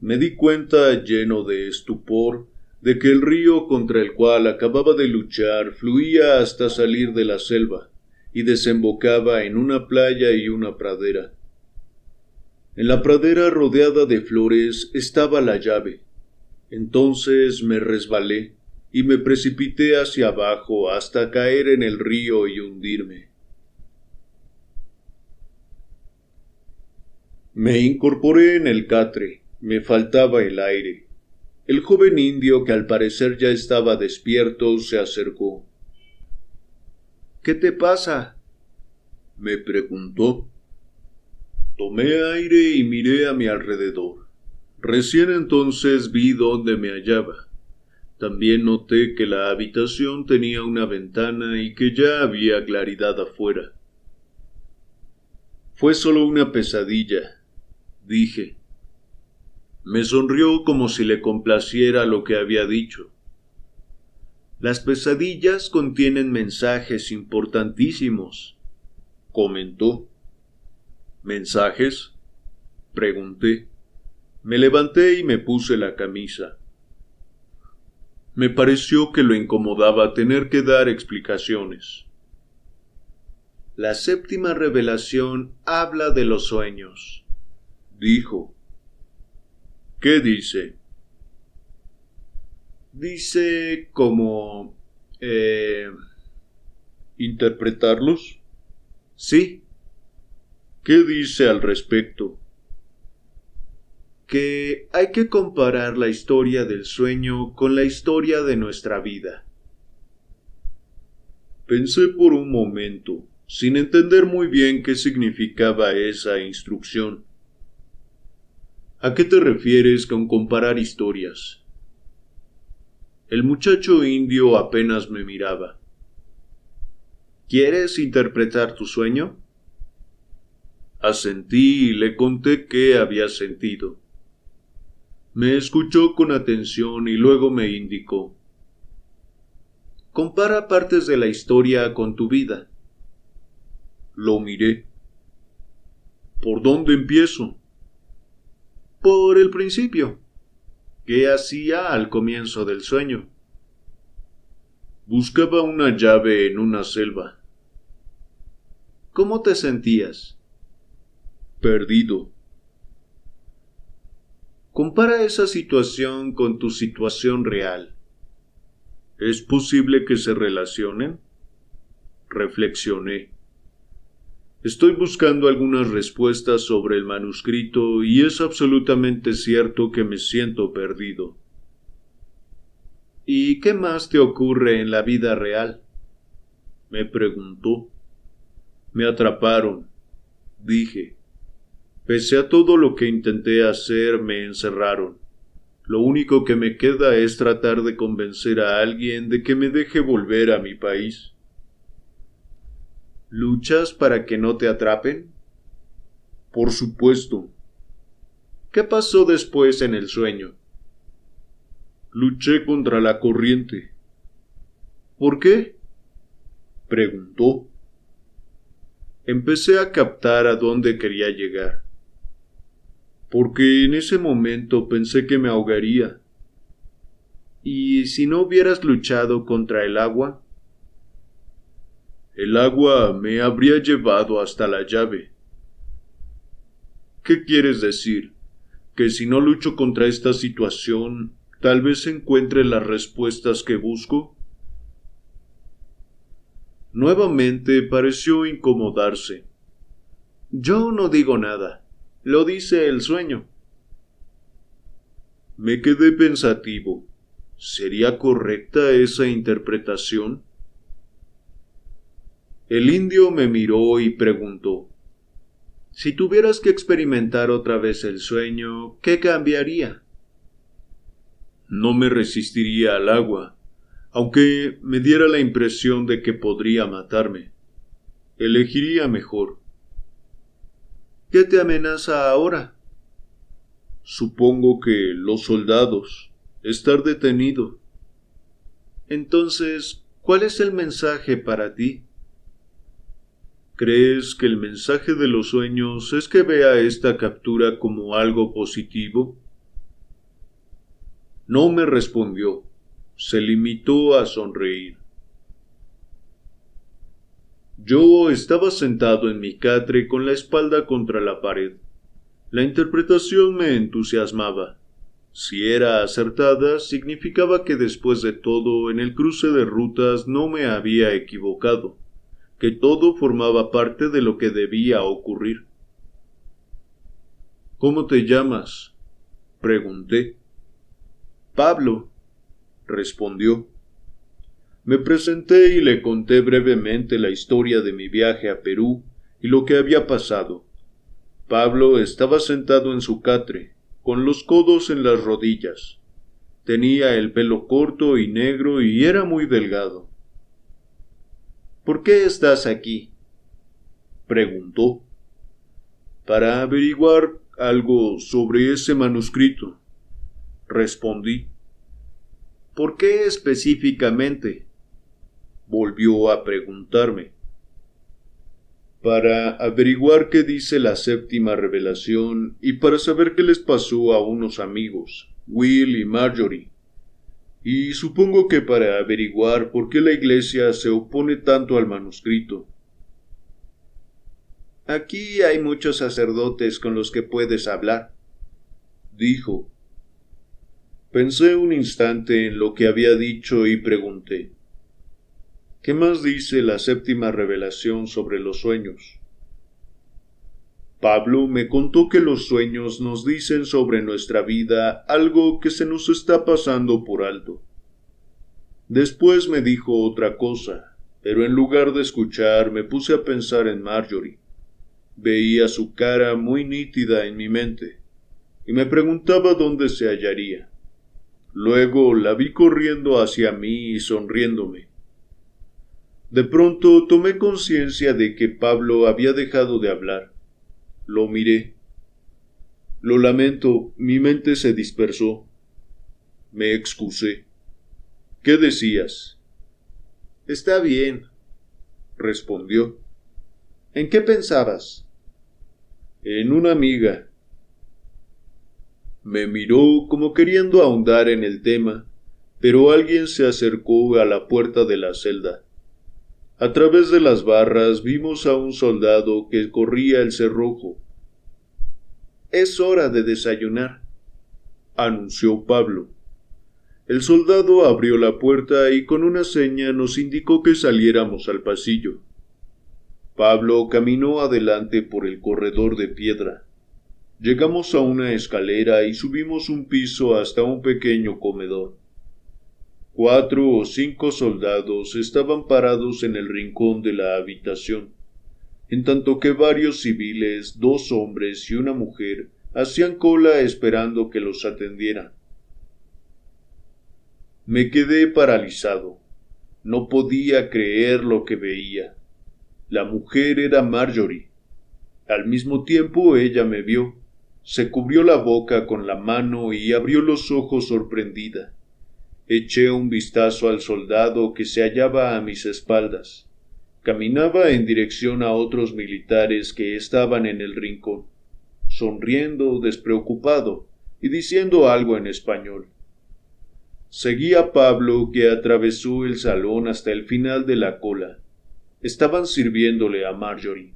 Me di cuenta, lleno de estupor, de que el río contra el cual acababa de luchar fluía hasta salir de la selva y desembocaba en una playa y una pradera. En la pradera rodeada de flores estaba la llave. Entonces me resbalé y me precipité hacia abajo hasta caer en el río y hundirme. Me incorporé en el catre, me faltaba el aire. El joven indio, que al parecer ya estaba despierto, se acercó. «¿Qué te pasa?», me preguntó. Tomé aire y miré a mi alrededor. Recién entonces vi dónde me hallaba. También noté que la habitación tenía una ventana y que ya había claridad afuera. «Fue solo una pesadilla», dije. Me sonrió como si le complaciera lo que había dicho. «Las pesadillas contienen mensajes importantísimos», comentó. «¿Mensajes?», pregunté. Me levanté y me puse la camisa. Me pareció que lo incomodaba tener que dar explicaciones. «La séptima revelación habla de los sueños», dijo. «¿Qué dice?». «Dice como... ¿interpretarlos?». «Sí». «¿Qué dice al respecto?». «Que hay que comparar la historia del sueño con la historia de nuestra vida». Pensé por un momento, sin entender muy bien qué significaba esa instrucción. «¿A qué te refieres con comparar historias?». El muchacho indio apenas me miraba. «¿Quieres interpretar tu sueño?». Asentí y le conté qué había sentido. Me escuchó con atención y luego me indicó: «Compara partes de la historia con tu vida». Lo miré. «¿Por dónde empiezo?». «Por el principio. ¿Qué hacía al comienzo del sueño?». «Buscaba una llave en una selva». «¿Cómo te sentías?». «Perdido». «Compara esa situación con tu situación real». «¿Es posible que se relacionen?». Reflexioné. Estoy buscando algunas respuestas sobre el manuscrito y es absolutamente cierto que me siento perdido. «¿Y qué más te ocurre en la vida real?», me preguntó. «Me atraparon», dije. «Pese a todo lo que intenté hacer, me encerraron. Lo único que me queda es tratar de convencer a alguien de que me deje volver a mi país». «¿Luchas para que no te atrapen?». «Por supuesto». «¿Qué pasó después en el sueño?». «Luché contra la corriente». «¿Por qué?». Preguntó. Empecé a captar a dónde quería llegar. «Porque en ese momento pensé que me ahogaría». «¿Y si no hubieras luchado contra el agua?». «El agua me habría llevado hasta la llave». «¿Qué quieres decir? ¿Que si no lucho contra esta situación, tal vez encuentre las respuestas que busco?». Nuevamente pareció incomodarse. «Yo no digo nada. Lo dice el sueño». Me quedé pensativo. ¿Sería correcta esa interpretación? El indio me miró y preguntó: «Si tuvieras que experimentar otra vez el sueño, ¿qué cambiaría?». «No me resistiría al agua, aunque me diera la impresión de que podría matarme. Elegiría mejor». «¿Qué te amenaza ahora?». «Supongo que los soldados, estar detenido». «Entonces, ¿Cuál es el mensaje para ti? ¿Crees que el mensaje de los sueños es que vea esta captura como algo positivo? No me respondió. Se limitó a sonreír. Yo estaba sentado en mi catre con la espalda contra la pared. La interpretación me entusiasmaba. Si era acertada, significaba que después de todo en el cruce de rutas no me había equivocado, que todo formaba parte de lo que debía ocurrir. ¿Cómo te llamas?, pregunté. Pablo, respondió. Me presenté y le conté brevemente la historia de mi viaje a Perú y lo que había pasado. Pablo estaba sentado en su catre, con los codos en las rodillas. Tenía el pelo corto y negro y era muy delgado. ¿Por qué estás aquí?, preguntó. Para averiguar algo sobre ese manuscrito, respondí. ¿Por qué específicamente?, volvió a preguntarme. Para averiguar qué dice la séptima revelación y para saber qué les pasó a unos amigos, Will y Marjorie. Y supongo que para averiguar por qué la Iglesia se opone tanto al manuscrito. Aquí hay muchos sacerdotes con los que puedes hablar, dijo. Pensé un instante en lo que había dicho y pregunté. ¿Qué más dice la séptima revelación sobre los sueños? Pablo me contó que los sueños nos dicen sobre nuestra vida algo que se nos está pasando por alto. Después me dijo otra cosa, pero en lugar de escuchar me puse a pensar en Marjorie. Veía su cara muy nítida en mi mente, y me preguntaba dónde se hallaría. Luego la vi corriendo hacia mí y sonriéndome. De pronto tomé conciencia de que Pablo había dejado de hablar. Lo miré. Lo lamento, mi mente se dispersó. Me excusé. ¿Qué decías? Está bien, respondió. ¿En qué pensabas? En una amiga. Me miró como queriendo ahondar en el tema, pero alguien se acercó a la puerta de la celda. A través de las barras vimos a un soldado que corría el cerrojo. Es hora de desayunar, anunció Pablo. El soldado abrió la puerta y con una seña nos indicó que saliéramos al pasillo. Pablo caminó adelante por el corredor de piedra. Llegamos a una escalera y subimos un piso hasta un pequeño comedor. 4 o 5 soldados estaban parados en el rincón de la habitación, en tanto que varios civiles, 2 hombres y una mujer, hacían cola esperando que los atendieran. Me quedé paralizado. No podía creer lo que veía. La mujer era Marjorie. Al mismo tiempo ella me vio. Se cubrió la boca con la mano y abrió los ojos sorprendida. Eché un vistazo al soldado que se hallaba a mis espaldas. Caminaba en dirección a otros militares que estaban en el rincón, sonriendo, despreocupado, y diciendo algo en español. Seguí a Pablo, que atravesó el salón hasta el final de la cola. Estaban sirviéndole a Marjorie.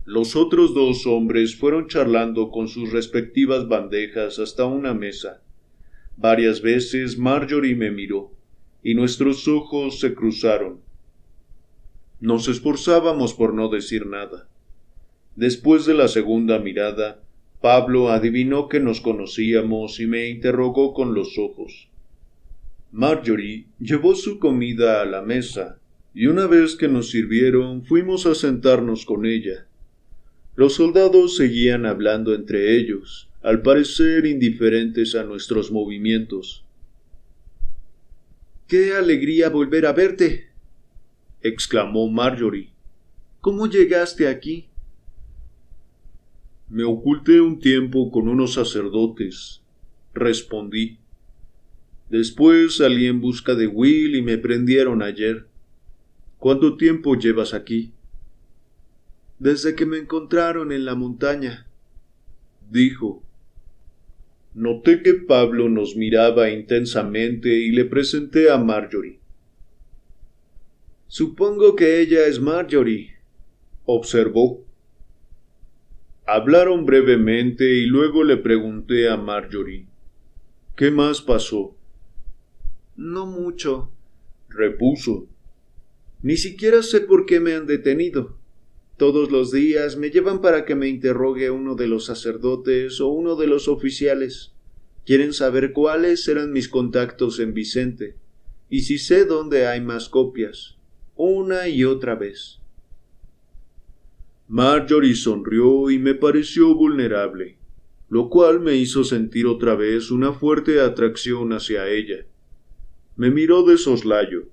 Los otros 2 hombres fueron charlando con sus respectivas bandejas hasta una mesa. Varias veces Marjorie me miró, y nuestros ojos se cruzaron. Nos esforzábamos por no decir nada. Después de la segunda mirada, Pablo adivinó que nos conocíamos y me interrogó con los ojos. Marjorie llevó su comida a la mesa, y una vez que nos sirvieron fuimos a sentarnos con ella. Los soldados seguían hablando entre ellos, al parecer indiferentes a nuestros movimientos. ¡Qué alegría volver a verte!, exclamó Marjorie. ¿Cómo llegaste aquí? Me oculté un tiempo con unos sacerdotes, respondí. Después salí en busca de Will y me prendieron ayer. ¿Cuánto tiempo llevas aquí? Desde que me encontraron en la montaña, dijo. Noté que Pablo nos miraba intensamente y le presenté a Marjorie. Supongo que ella es Marjorie, observó. Hablaron brevemente y luego le pregunté a Marjorie. ¿Qué más pasó? No mucho, repuso. Ni siquiera sé por qué me han detenido. Todos los días me llevan para que me interrogue uno de los sacerdotes o uno de los oficiales. Quieren saber cuáles eran mis contactos en Vicente, y si sé dónde hay más copias, una y otra vez. Marjorie sonrió y me pareció vulnerable, lo cual me hizo sentir otra vez una fuerte atracción hacia ella. Me miró de soslayo.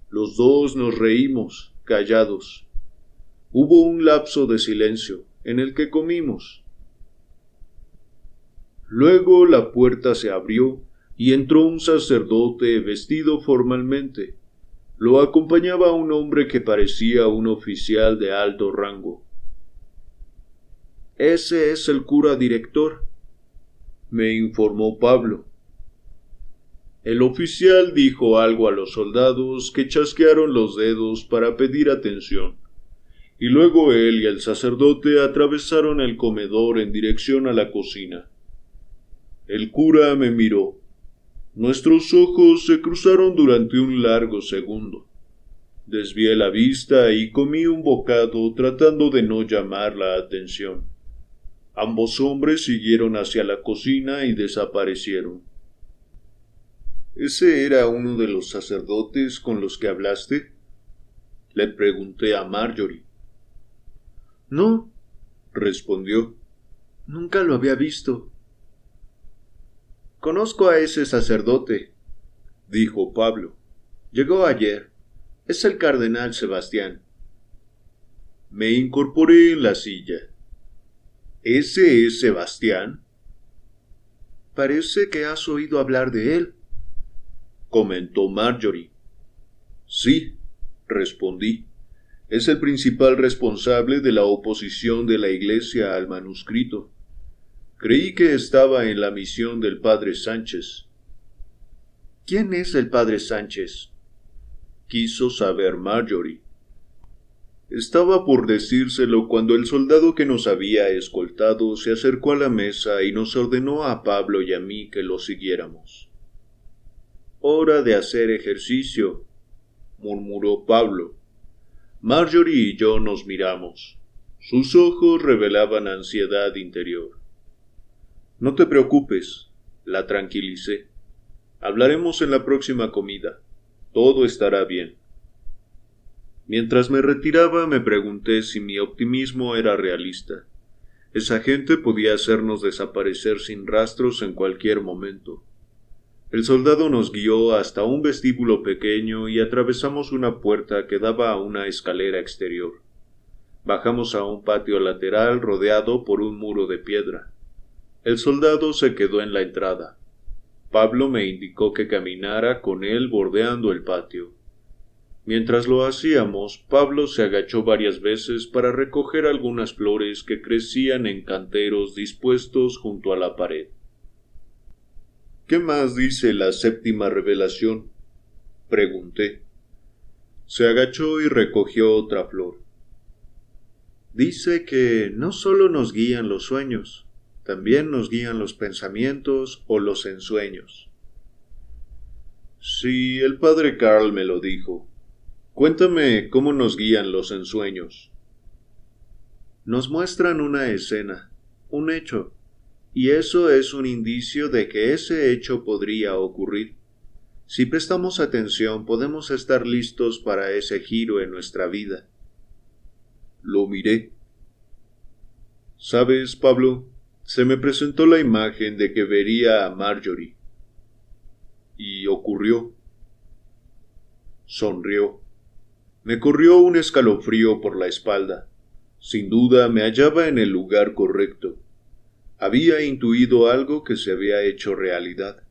Los dos nos reímos, callados. Hubo un lapso de silencio, en el que comimos. Luego la puerta se abrió y entró un sacerdote vestido formalmente. Lo acompañaba un hombre que parecía un oficial de alto rango. Ese es el cura director, me informó Pablo. El oficial dijo algo a los soldados que chasquearon los dedos para pedir atención. Y luego él y el sacerdote atravesaron el comedor en dirección a la cocina. El cura me miró. Nuestros ojos se cruzaron durante un largo segundo. Desvié la vista y comí un bocado tratando de no llamar la atención. Ambos hombres siguieron hacia la cocina y desaparecieron. ¿Ese era uno de los sacerdotes con los que hablaste? Le pregunté a Marjorie. No, respondió. Nunca lo había visto. Conozco a ese sacerdote, dijo Pablo. Llegó ayer. Es el cardenal Sebastián. Me incorporé en la silla. ¿Ese es Sebastián? Parece que has oído hablar de él, comentó Marjorie. Sí, respondí. Es el principal responsable de la oposición de la Iglesia al manuscrito. Creí que estaba en la misión del padre Sánchez. ¿Quién es el padre Sánchez? Quiso saber Marjorie. Estaba por decírselo cuando el soldado que nos había escoltado se acercó a la mesa y nos ordenó a Pablo y a mí que lo siguiéramos. Hora de hacer ejercicio, murmuró Pablo. Marjorie y yo nos miramos. Sus ojos revelaban ansiedad interior. No te preocupes, la tranquilicé. Hablaremos en la próxima comida. Todo estará bien. Mientras me retiraba me pregunté si mi optimismo era realista. Esa gente podía hacernos desaparecer sin rastros en cualquier momento. El soldado nos guió hasta un vestíbulo pequeño y atravesamos una puerta que daba a una escalera exterior. Bajamos a un patio lateral rodeado por un muro de piedra. El soldado se quedó en la entrada. Pablo me indicó que caminara con él bordeando el patio. Mientras lo hacíamos, Pablo se agachó varias veces para recoger algunas flores que crecían en canteros dispuestos junto a la pared. ¿Qué más dice la séptima revelación? Pregunté. Se agachó y recogió otra flor. Dice que no solo nos guían los sueños, también nos guían los pensamientos o los ensueños. Sí, el padre Carl me lo dijo. Cuéntame cómo nos guían los ensueños. Nos muestran una escena, un hecho, y eso es un indicio de que ese hecho podría ocurrir. Si prestamos atención, podemos estar listos para ese giro en nuestra vida. Lo miré. ¿Sabes, Pablo? Se me presentó la imagen de que vería a Marjorie. Y ocurrió. Sonrió. Me corrió un escalofrío por la espalda. Sin duda me hallaba en el lugar correcto. Había intuido algo que se había hecho realidad.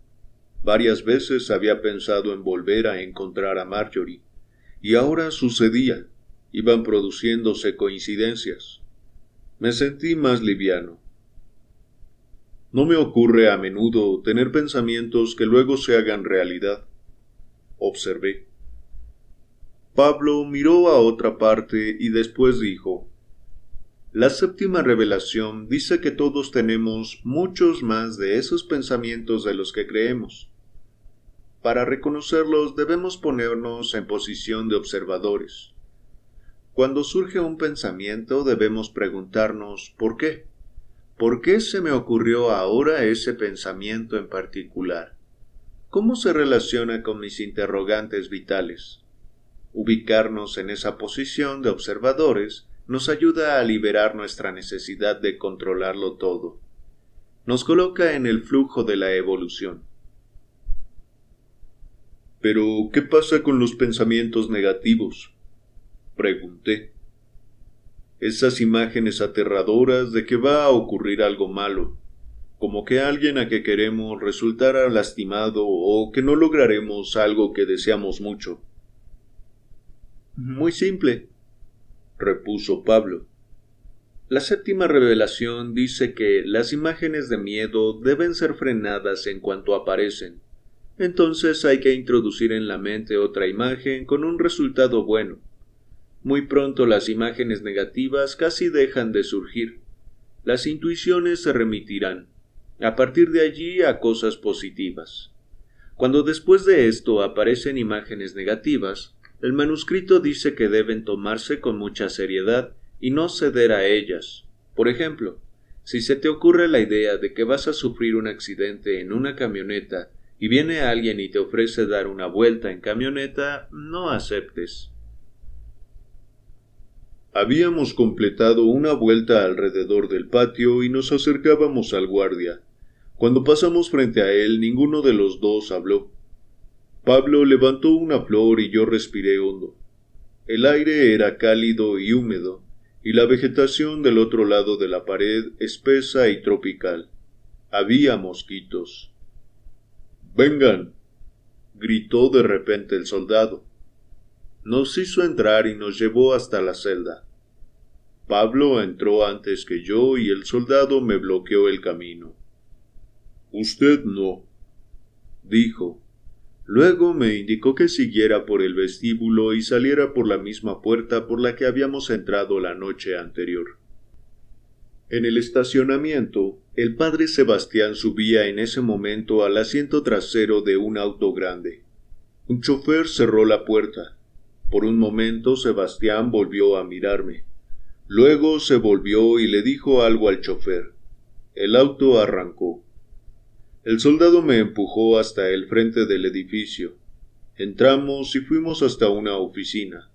Varias veces había pensado en volver a encontrar a Marjorie, y ahora sucedía. Iban produciéndose coincidencias. Me sentí más liviano. No me ocurre a menudo tener pensamientos que luego se hagan realidad, observé. Pablo miró a otra parte y después dijo: La séptima revelación dice que todos tenemos muchos más de esos pensamientos de los que creemos. Para reconocerlos debemos ponernos en posición de observadores. Cuando surge un pensamiento debemos preguntarnos ¿por qué? ¿Por qué se me ocurrió ahora ese pensamiento en particular? ¿Cómo se relaciona con mis interrogantes vitales? Ubicarnos en esa posición de observadores nos ayuda a liberar nuestra necesidad de controlarlo todo. Nos coloca en el flujo de la evolución. Pero, ¿qué pasa con los pensamientos negativos?, pregunté. Esas imágenes aterradoras de que va a ocurrir algo malo, como que alguien a que queremos resultara lastimado o que no lograremos algo que deseamos mucho. Muy simple, repuso Pablo. La séptima revelación dice que las imágenes de miedo deben ser frenadas en cuanto aparecen. Entonces hay que introducir en la mente otra imagen con un resultado bueno. Muy pronto las imágenes negativas casi dejan de surgir. Las intuiciones se remitirán, a partir de allí, a cosas positivas. Cuando después de esto aparecen imágenes negativas, el manuscrito dice que deben tomarse con mucha seriedad y no ceder a ellas. Por ejemplo, si se te ocurre la idea de que vas a sufrir un accidente en una camioneta y viene alguien y te ofrece dar una vuelta en camioneta, no aceptes. Habíamos completado una vuelta alrededor del patio y nos acercábamos al guardia. Cuando pasamos frente a él, ninguno de los dos habló. Pablo levantó una flor y yo respiré hondo. El aire era cálido y húmedo, y la vegetación del otro lado de la pared espesa y tropical. Había mosquitos. «¡Vengan!», gritó de repente el soldado. Nos hizo entrar y nos llevó hasta la celda. Pablo entró antes que yo y el soldado me bloqueó el camino. «Usted no», dijo. Luego me indicó que siguiera por el vestíbulo y saliera por la misma puerta por la que habíamos entrado la noche anterior. En el estacionamiento, el padre Sebastián subía en ese momento al asiento trasero de un auto grande. Un chofer cerró la puerta. Por un momento Sebastián volvió a mirarme. Luego se volvió y le dijo algo al chofer. El auto arrancó. El soldado me empujó hasta el frente del edificio. Entramos y fuimos hasta una oficina.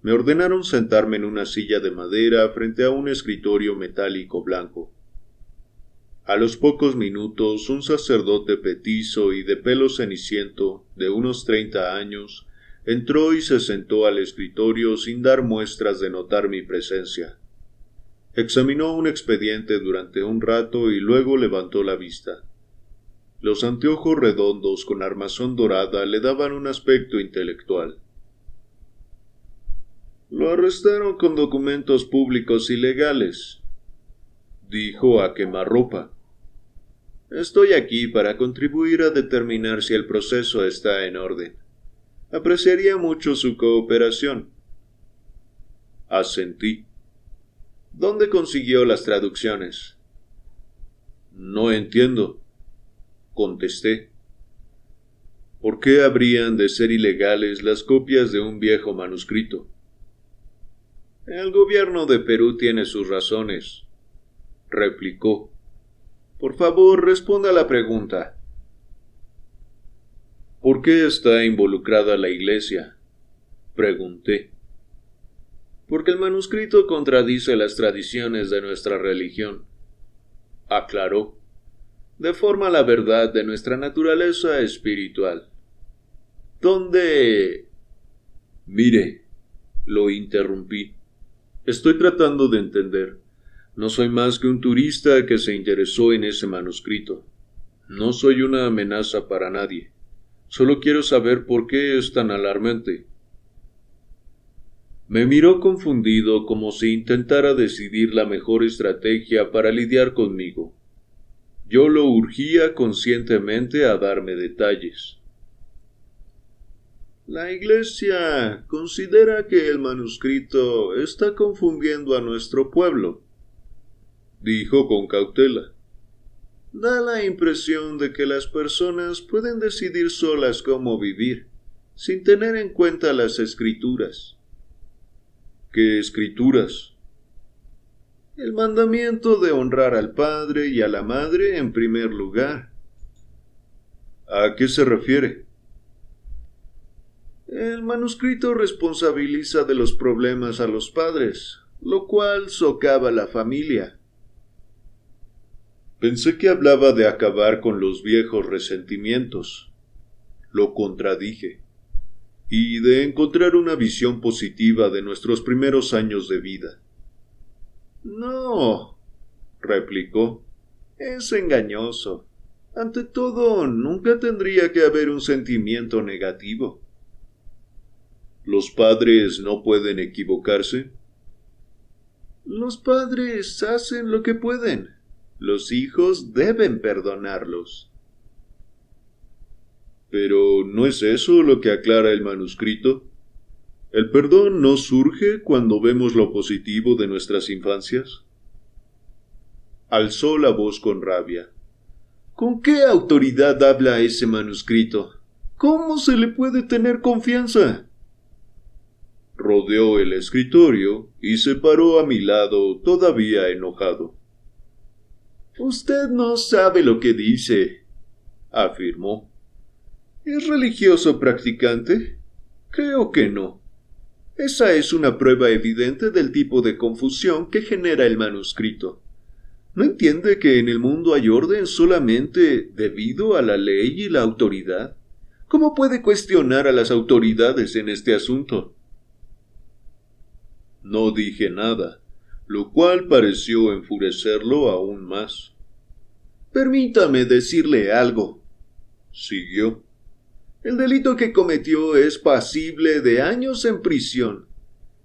Me ordenaron sentarme en una silla de madera frente a un escritorio metálico blanco. A los pocos minutos, un sacerdote petizo y de pelo ceniciento, de unos 30 años, entró y se sentó al escritorio sin dar muestras de notar mi presencia. Examinó un expediente durante un rato y luego levantó la vista. Los anteojos redondos con armazón dorada le daban un aspecto intelectual. «Lo arrestaron con documentos públicos ilegales», dijo a quemarropa. «Estoy aquí para contribuir a determinar si el proceso está en orden. Apreciaría mucho su cooperación». Asentí. «¿Dónde consiguió las traducciones?» «No entiendo», contesté. «¿Por qué habrían de ser ilegales las copias de un viejo manuscrito?» «El gobierno de Perú tiene sus razones», replicó. «Por favor, responda a la pregunta». «¿Por qué está involucrada la Iglesia?», pregunté. «Porque el manuscrito contradice las tradiciones de nuestra religión», aclaró. «Deforma la verdad de nuestra naturaleza espiritual». «¿Dónde...?» «Mire», lo interrumpí. «Estoy tratando de entender. No soy más que un turista que se interesó en ese manuscrito. No soy una amenaza para nadie. Solo quiero saber por qué es tan alarmante. Me miró confundido como si intentara decidir la mejor estrategia para lidiar conmigo. Yo lo urgía conscientemente a darme detalles. La Iglesia considera que el manuscrito está confundiendo a nuestro pueblo, dijo con cautela. Da la impresión de que las personas pueden decidir solas cómo vivir, sin tener en cuenta las escrituras. ¿Qué escrituras? El mandamiento de honrar al padre y a la madre en primer lugar. ¿A qué se refiere? El manuscrito responsabiliza de los problemas a los padres, lo cual socava la familia. Pensé que hablaba de acabar con los viejos resentimientos. Lo contradije. Y de encontrar una visión positiva de nuestros primeros años de vida. No, replicó, es engañoso. Ante todo, nunca tendría que haber un sentimiento negativo. ¿Los padres no pueden equivocarse? Los padres hacen lo que pueden. Los hijos deben perdonarlos. Pero ¿no es eso lo que aclara el manuscrito? ¿El perdón no surge cuando vemos lo positivo de nuestras infancias? Alzó la voz con rabia. ¿Con qué autoridad habla ese manuscrito? ¿Cómo se le puede tener confianza? Rodeó el escritorio y se paró a mi lado, todavía enojado. Usted no sabe lo que dice, afirmó. ¿Es religioso practicante? Creo que no. Esa es una prueba evidente del tipo de confusión que genera el manuscrito. ¿No entiende que en el mundo hay orden solamente debido a la ley y la autoridad? ¿Cómo puede cuestionar a las autoridades en este asunto? No dije nada, lo cual pareció enfurecerlo aún más. Permítame decirle algo, siguió. El delito que cometió es pasible de años en prisión.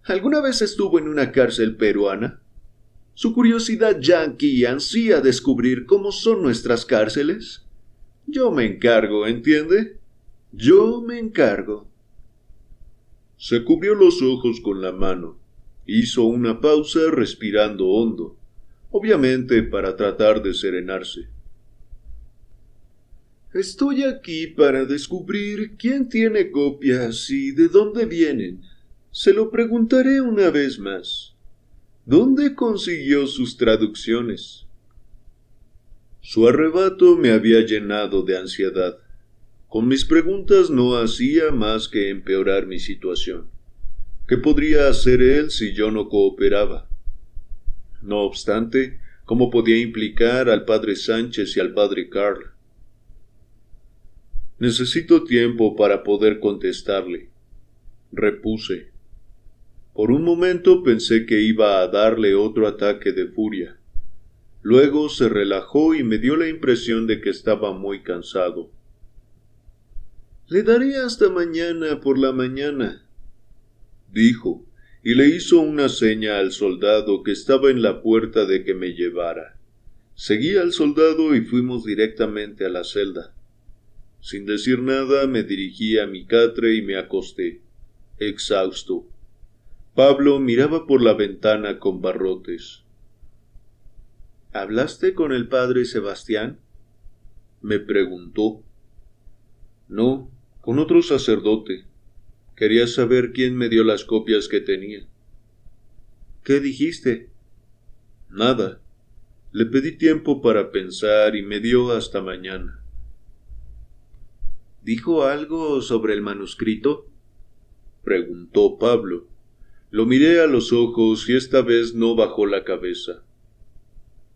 ¿Alguna vez estuvo en una cárcel peruana? Su curiosidad yanqui ansía descubrir cómo son nuestras cárceles. Yo me encargo, ¿entiende? Yo me encargo. Se cubrió los ojos con la mano. Hizo una pausa respirando hondo, obviamente para tratar de serenarse. Estoy aquí para descubrir quién tiene copias y de dónde vienen. Se lo preguntaré una vez más. ¿Dónde consiguió sus traducciones? Su arrebato me había llenado de ansiedad. Con mis preguntas no hacía más que empeorar mi situación. ¿Qué podría hacer él si yo no cooperaba? No obstante, ¿cómo podía implicar al padre Sánchez y al padre Carl? Necesito tiempo para poder contestarle, repuse. Por un momento pensé que iba a darle otro ataque de furia. Luego se relajó y me dio la impresión de que estaba muy cansado. Le daré hasta mañana por la mañana, dijo, y le hizo una seña al soldado que estaba en la puerta de que me llevara. Seguí al soldado y fuimos directamente a la celda. Sin decir nada me dirigí a mi catre y me acosté, exhausto. Pablo miraba por la ventana con barrotes. ¿Hablaste con el padre Sebastián? Me preguntó. No, con otro sacerdote. Quería saber quién me dio las copias que tenía. ¿Qué dijiste? Nada. Le pedí tiempo para pensar y me dio hasta mañana. ¿Dijo algo sobre el manuscrito? Preguntó Pablo. Lo miré a los ojos y esta vez no bajó la cabeza.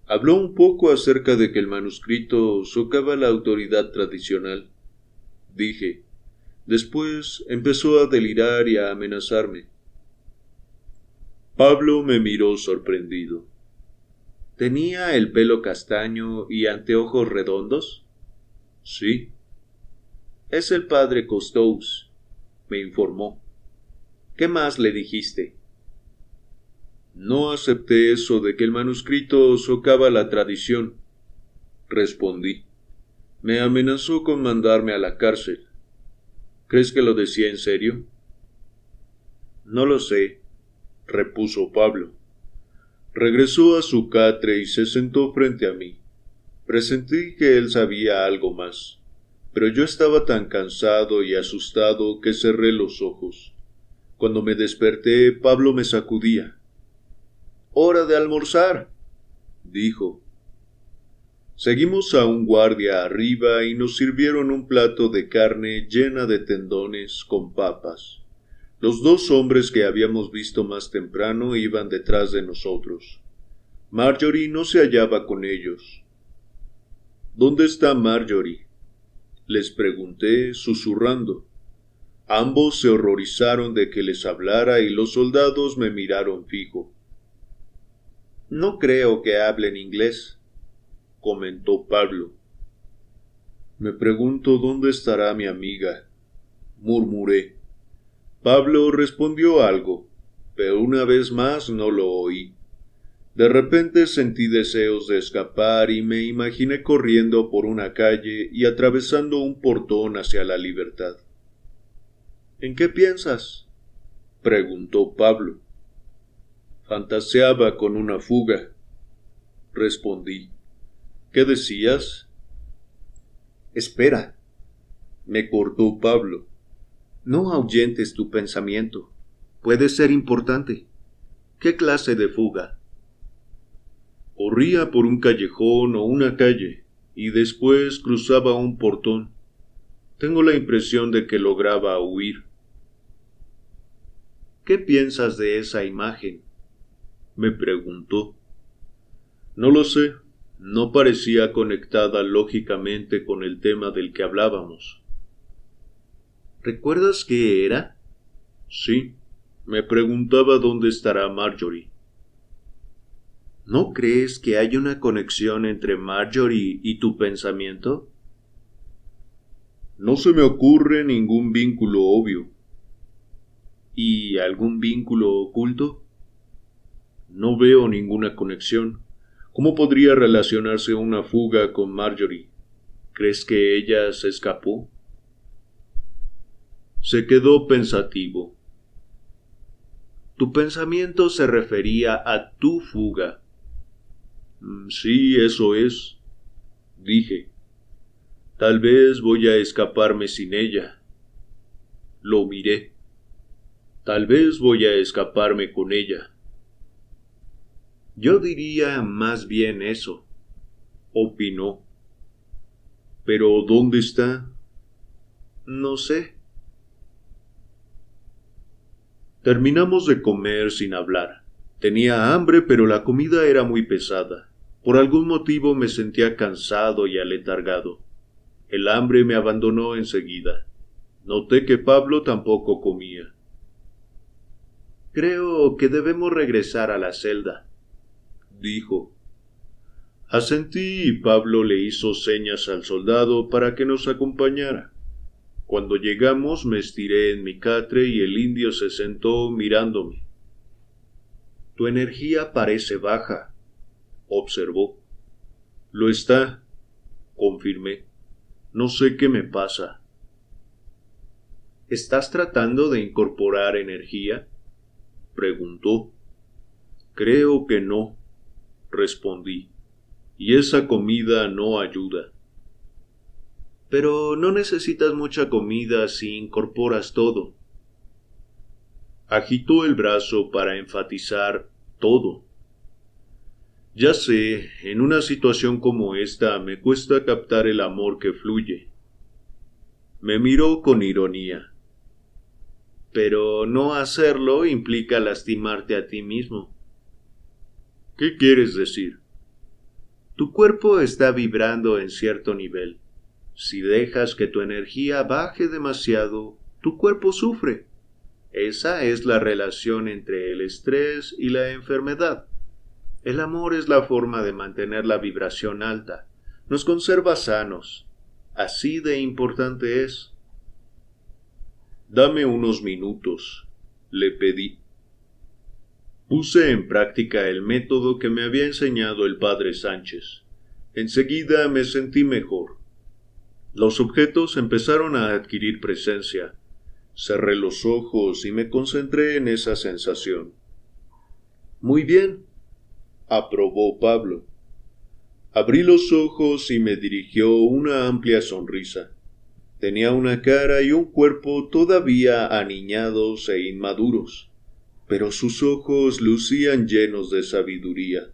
Habló un poco acerca de que el manuscrito socava la autoridad tradicional, dije. Después empezó a delirar y a amenazarme. Pablo me miró sorprendido. ¿Tenía el pelo castaño y anteojos redondos? Sí. Es el padre Costous, me informó. ¿Qué más le dijiste? No acepté eso de que el manuscrito socava la tradición, respondí. Me amenazó con mandarme a la cárcel. ¿Crees que lo decía en serio? No lo sé, repuso Pablo. Regresó a su catre y se sentó frente a mí. Presentí que él sabía algo más, pero yo estaba tan cansado y asustado que cerré los ojos. Cuando me desperté, Pablo me sacudía. «¡Hora de almorzar!», dijo. Seguimos a un guardia arriba y nos sirvieron un plato de carne llena de tendones con papas. Los dos hombres que habíamos visto más temprano iban detrás de nosotros. Marjorie no se hallaba con ellos. ¿Dónde está Marjorie?, les pregunté, susurrando. Ambos se horrorizaron de que les hablara y los soldados me miraron fijo. «No creo que hablen inglés», comentó Pablo. Me pregunto dónde estará mi amiga, murmuré. Pablo respondió algo, pero una vez más no lo oí. De repente sentí deseos de escapar y me imaginé corriendo por una calle y atravesando un portón hacia la libertad. «¿En qué piensas?», preguntó Pablo. Fantaseaba con una fuga, respondí. ¿Qué decías? «Espera», me cortó Pablo. «No ahuyentes tu pensamiento. Puede ser importante. ¿Qué clase de fuga?». Corría por un callejón o una calle, y después cruzaba un portón. Tengo la impresión de que lograba huir. «¿Qué piensas de esa imagen?», me preguntó. No lo sé, no parecía conectada lógicamente con el tema del que hablábamos. ¿Recuerdas qué era? Sí, me preguntaba dónde estará Marjorie. ¿No crees que hay una conexión entre Marjorie y tu pensamiento? No se me ocurre ningún vínculo obvio. ¿Y algún vínculo oculto? No veo ninguna conexión. ¿Cómo podría relacionarse una fuga con Marjorie? ¿Crees que ella se escapó? Se quedó pensativo. Tu pensamiento se refería a tu fuga. Sí, eso es, dije. Tal vez voy a escaparme sin ella. Lo miré. Tal vez voy a escaparme con ella. Yo diría más bien eso, opinó. ¿Pero dónde está? No sé. Terminamos de comer sin hablar. Tenía hambre, pero la comida era muy pesada. Por algún motivo me sentía cansado y aletargado. El hambre me abandonó enseguida. Noté que Pablo tampoco comía. Creo que debemos regresar a la celda, dijo. Asentí y Pablo le hizo señas al soldado para que nos acompañara. Cuando llegamos me estiré en mi catre y el indio se sentó mirándome. Tu energía parece baja, observó. Lo está, confirmé. No sé qué me pasa. ¿Estás tratando de incorporar energía?, preguntó. Creo que no, respondí. Y esa comida no ayuda. Pero no necesitas mucha comida si incorporas todo. Agitó el brazo para enfatizar todo. Ya sé, en una situación como esta me cuesta captar el amor que fluye. Me miró con ironía. Pero no hacerlo implica lastimarte a ti mismo. ¿Qué quieres decir? Tu cuerpo está vibrando en cierto nivel. Si dejas que tu energía baje demasiado, tu cuerpo sufre. Esa es la relación entre el estrés y la enfermedad. El amor es la forma de mantener la vibración alta. Nos conserva sanos. Así de importante es. Dame unos minutos, le pedí. Puse en práctica el método que me había enseñado el padre Sánchez. Enseguida me sentí mejor. Los objetos empezaron a adquirir presencia. Cerré los ojos y me concentré en esa sensación. Muy bien, aprobó Pablo. Abrí los ojos y me dirigió una amplia sonrisa. Tenía una cara y un cuerpo todavía aniñados e inmaduros, pero sus ojos lucían llenos de sabiduría.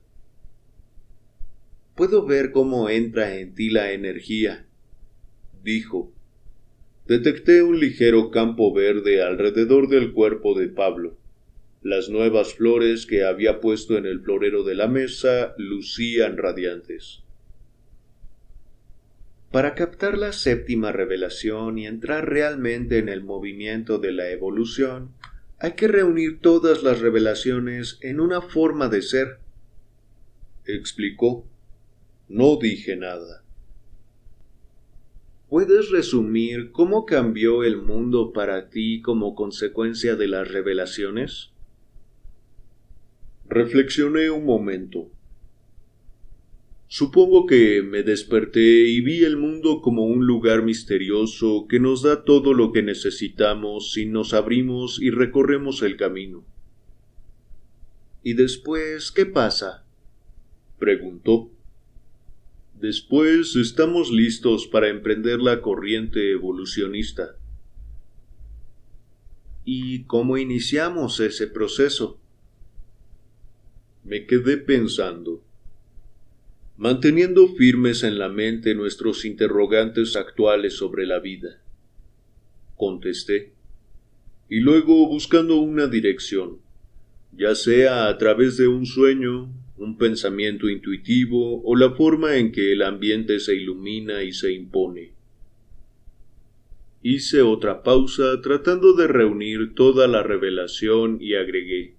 Puedo ver cómo entra en ti la energía, dijo. Detecté un ligero campo verde alrededor del cuerpo de Pablo. Las nuevas flores que había puesto en el florero de la mesa lucían radiantes. Para captar la séptima revelación y entrar realmente en el movimiento de la evolución, hay que reunir todas las revelaciones en una forma de ser, explicó. No dije nada. ¿Puedes resumir cómo cambió el mundo para ti como consecuencia de las revelaciones? Reflexioné un momento. Supongo que me desperté y vi el mundo como un lugar misterioso que nos da todo lo que necesitamos si nos abrimos y recorremos el camino. ¿Y después qué pasa?, preguntó. Después estamos listos para emprender la corriente evolucionista. ¿Y cómo iniciamos ese proceso? Me quedé pensando. Manteniendo firmes en la mente nuestros interrogantes actuales sobre la vida. Contesté. Y luego buscando una dirección, ya sea a través de un sueño, un pensamiento intuitivo o la forma en que el ambiente se ilumina y se impone. Hice otra pausa tratando de reunir toda la revelación y agregué.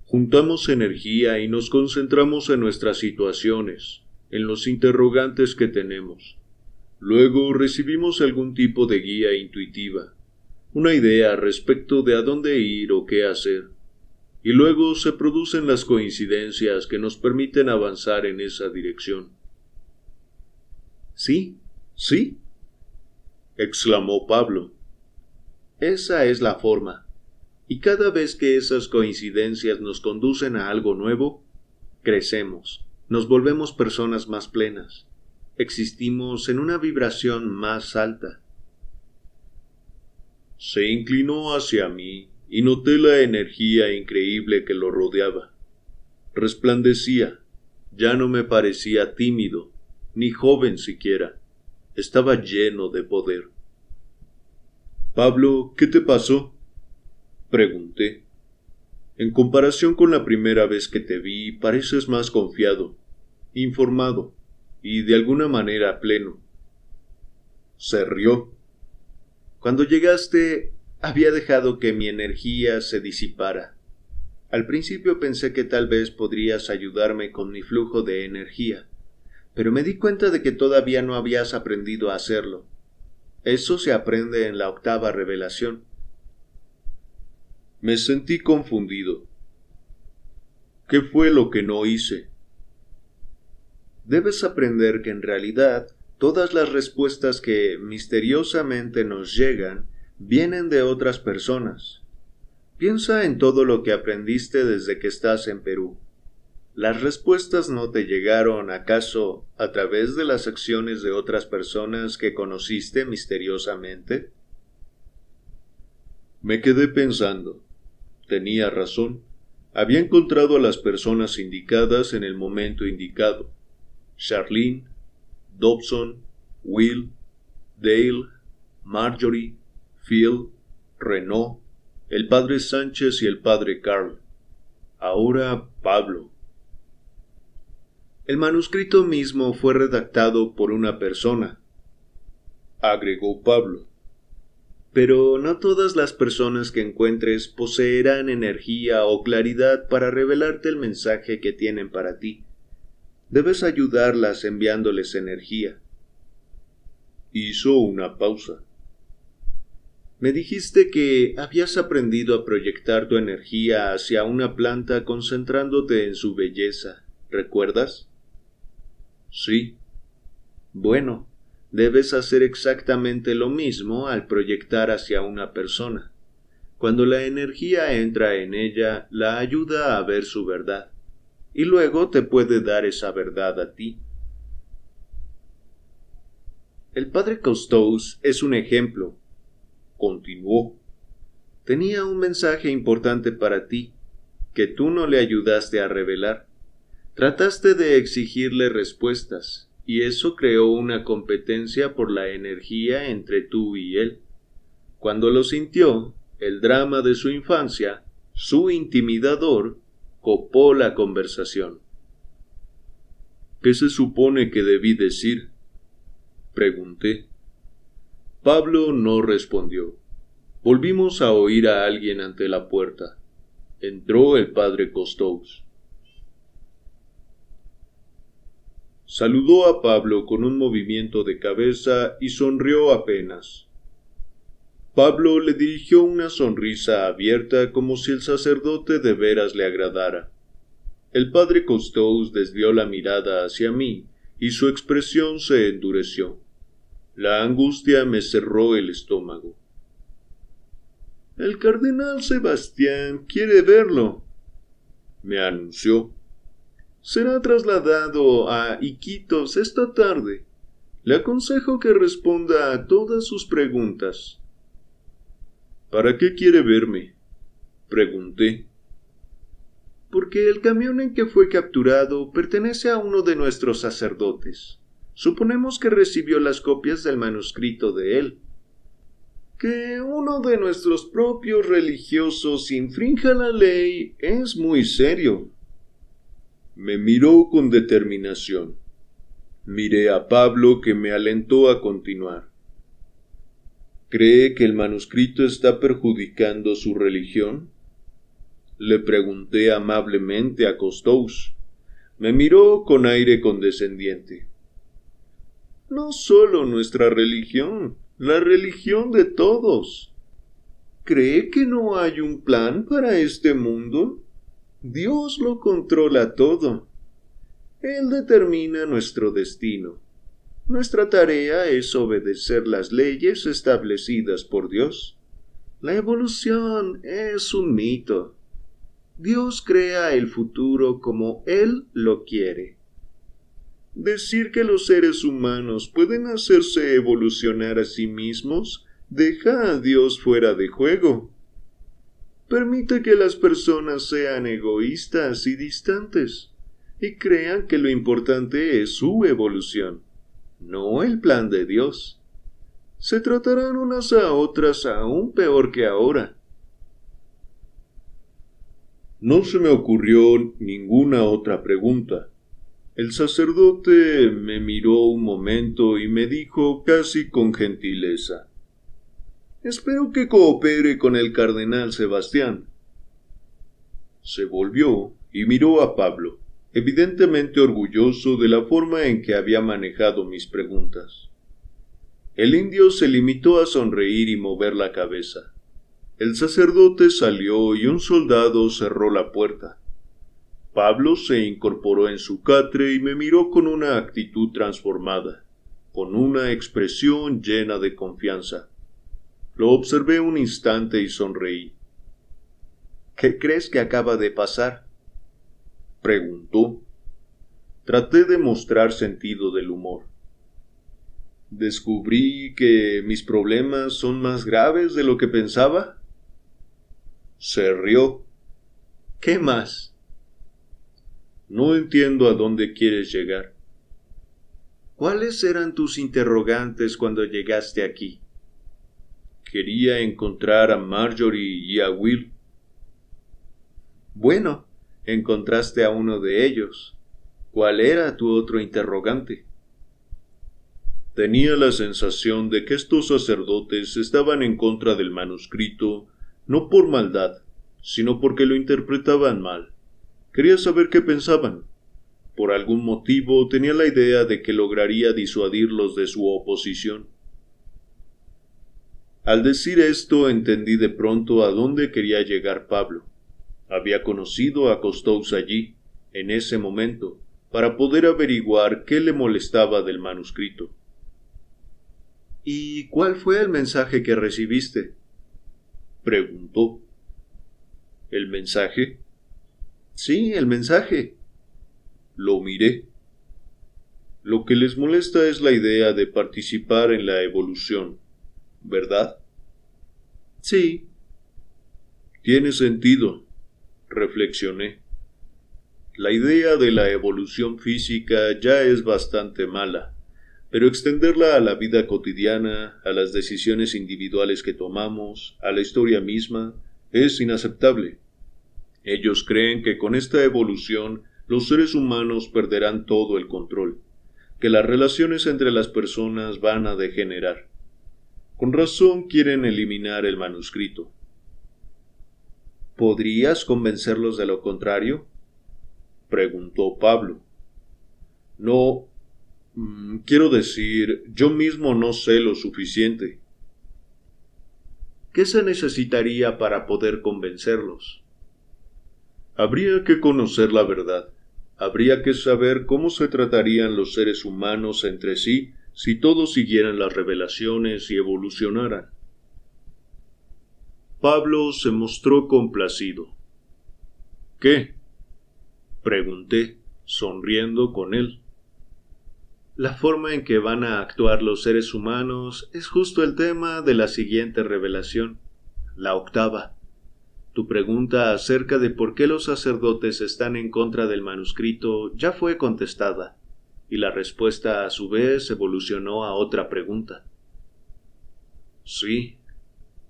Juntamos energía y nos concentramos en nuestras situaciones, en los interrogantes que tenemos. Luego recibimos algún tipo de guía intuitiva, una idea respecto de a dónde ir o qué hacer. Y luego se producen las coincidencias que nos permiten avanzar en esa dirección. Sí, exclamó Pablo. Esa es la forma. Y cada vez que esas coincidencias nos conducen a algo nuevo, crecemos, nos volvemos personas más plenas, existimos en una vibración más alta. Se inclinó hacia mí y noté la energía increíble que lo rodeaba. Resplandecía, ya no me parecía tímido, ni joven siquiera, estaba lleno de poder. Pablo, ¿qué te pasó?, pregunté. En comparación con la primera vez que te vi, pareces más confiado, informado y de alguna manera pleno. Se rió. Cuando llegaste, había dejado que mi energía se disipara. Al principio pensé que tal vez podrías ayudarme con mi flujo de energía, pero me di cuenta de que todavía no habías aprendido a hacerlo. Eso se aprende en la octava revelación. Me sentí confundido. ¿Qué fue lo que no hice? Debes aprender que en realidad todas las respuestas que misteriosamente nos llegan vienen de otras personas. Piensa en todo lo que aprendiste desde que estás en Perú. ¿Las respuestas no te llegaron, acaso, a través de las acciones de otras personas que conociste misteriosamente? Me quedé pensando. Tenía razón. Había encontrado a las personas indicadas en el momento indicado. Charlene, Dobson, Will, Dale, Marjorie, Phil, Renaud, el padre Sánchez y el padre Carl. Ahora Pablo. El manuscrito mismo fue redactado por una persona, agregó Pablo. Pero no todas las personas que encuentres poseerán energía o claridad para revelarte el mensaje que tienen para ti. Debes ayudarlas enviándoles energía. Hizo una pausa. Me dijiste que habías aprendido a proyectar tu energía hacia una planta concentrándote en su belleza, ¿recuerdas? Sí. Bueno, debes hacer exactamente lo mismo al proyectar hacia una persona. Cuando la energía entra en ella, la ayuda a ver su verdad, y luego te puede dar esa verdad a ti. El padre Costous es un ejemplo, continuó. Tenía un mensaje importante para ti, que tú no le ayudaste a revelar. Trataste de exigirle respuestas, y eso creó una competencia por la energía entre tú y él. Cuando lo sintió, el drama de su infancia, su intimidador, copó la conversación. ¿Qué se supone que debí decir? Pregunté. Pablo no respondió. Volvimos a oír a alguien ante la puerta. Entró el padre Costous. Saludó a Pablo con un movimiento de cabeza y sonrió apenas. Pablo le dirigió una sonrisa abierta como si el sacerdote de veras le agradara. El padre Costous desvió la mirada hacia mí y su expresión se endureció. La angustia me cerró el estómago. «El cardenal Sebastián quiere verlo», me anunció. «Será trasladado a Iquitos esta tarde. Le aconsejo que responda a todas sus preguntas». «¿Para qué quiere verme?», pregunté. «Porque el camión en que fue capturado pertenece a uno de nuestros sacerdotes. Suponemos que recibió las copias del manuscrito de él». «Que uno de nuestros propios religiosos infrinja la ley es muy serio». Me miró con determinación. Miré a Pablo, que me alentó a continuar. ¿Cree que el manuscrito está perjudicando su religión?, le pregunté amablemente a Costous. Me miró con aire condescendiente. «No solo nuestra religión, la religión de todos. ¿Cree que no hay un plan para este mundo? Dios lo controla todo. Él determina nuestro destino. Nuestra tarea es obedecer las leyes establecidas por Dios. La evolución es un mito. Dios crea el futuro como Él lo quiere. Decir que los seres humanos pueden hacerse evolucionar a sí mismos deja a Dios fuera de juego. Permite que las personas sean egoístas y distantes, y crean que lo importante es su evolución, no el plan de Dios. Se tratarán unas a otras aún peor que ahora». No se me ocurrió ninguna otra pregunta. El sacerdote me miró un momento y me dijo casi con gentileza: «Espero que coopere con el cardenal Sebastián». Se volvió y miró a Pablo, evidentemente orgulloso de la forma en que había manejado mis preguntas. El indio se limitó a sonreír y mover la cabeza. El sacerdote salió y un soldado cerró la puerta. Pablo se incorporó en su catre y me miró con una actitud transformada, con una expresión llena de confianza. Lo observé un instante y sonreí. «¿Qué crees que acaba de pasar?», preguntó. Traté de mostrar sentido del humor. «¿Descubrí que mis problemas son más graves de lo que pensaba?». Se rió. «¿Qué más?». «No entiendo a dónde quieres llegar». «¿Cuáles eran tus interrogantes cuando llegaste aquí?». «Quería encontrar a Marjorie y a Will». «Bueno, encontraste a uno de ellos. ¿Cuál era tu otro interrogante?». Tenía la sensación de que estos sacerdotes estaban en contra del manuscrito, no por maldad, sino porque lo interpretaban mal. Quería saber qué pensaban. Por algún motivo tenía la idea de que lograría disuadirlos de su oposición. Al decir esto entendí de pronto a dónde quería llegar Pablo. Había conocido a Costous allí, en ese momento, para poder averiguar qué le molestaba del manuscrito. ¿Y cuál fue el mensaje que recibiste?, preguntó. ¿El mensaje? Sí, el mensaje. Lo miré. Lo que les molesta es la idea de participar en la evolución, ¿verdad? Sí. Tiene sentido, reflexioné. La idea de la evolución física ya es bastante mala, pero extenderla a la vida cotidiana, a las decisiones individuales que tomamos, a la historia misma, es inaceptable. Ellos creen que con esta evolución los seres humanos perderán todo el control, que las relaciones entre las personas van a degenerar. Con razón quieren eliminar el manuscrito. ¿Podrías convencerlos de lo contrario?, preguntó Pablo. No, quiero decir, yo mismo no sé lo suficiente. ¿Qué se necesitaría para poder convencerlos? Habría que conocer la verdad. Habría que saber cómo se tratarían los seres humanos entre sí si todos siguieran las revelaciones y evolucionaran. Pablo se mostró complacido. ¿Qué?, pregunté, sonriendo con él. La forma en que van a actuar los seres humanos es justo el tema de la siguiente revelación, la octava. Tu pregunta acerca de por qué los sacerdotes están en contra del manuscrito ya fue contestada, y la respuesta a su vez evolucionó a otra pregunta. Sí,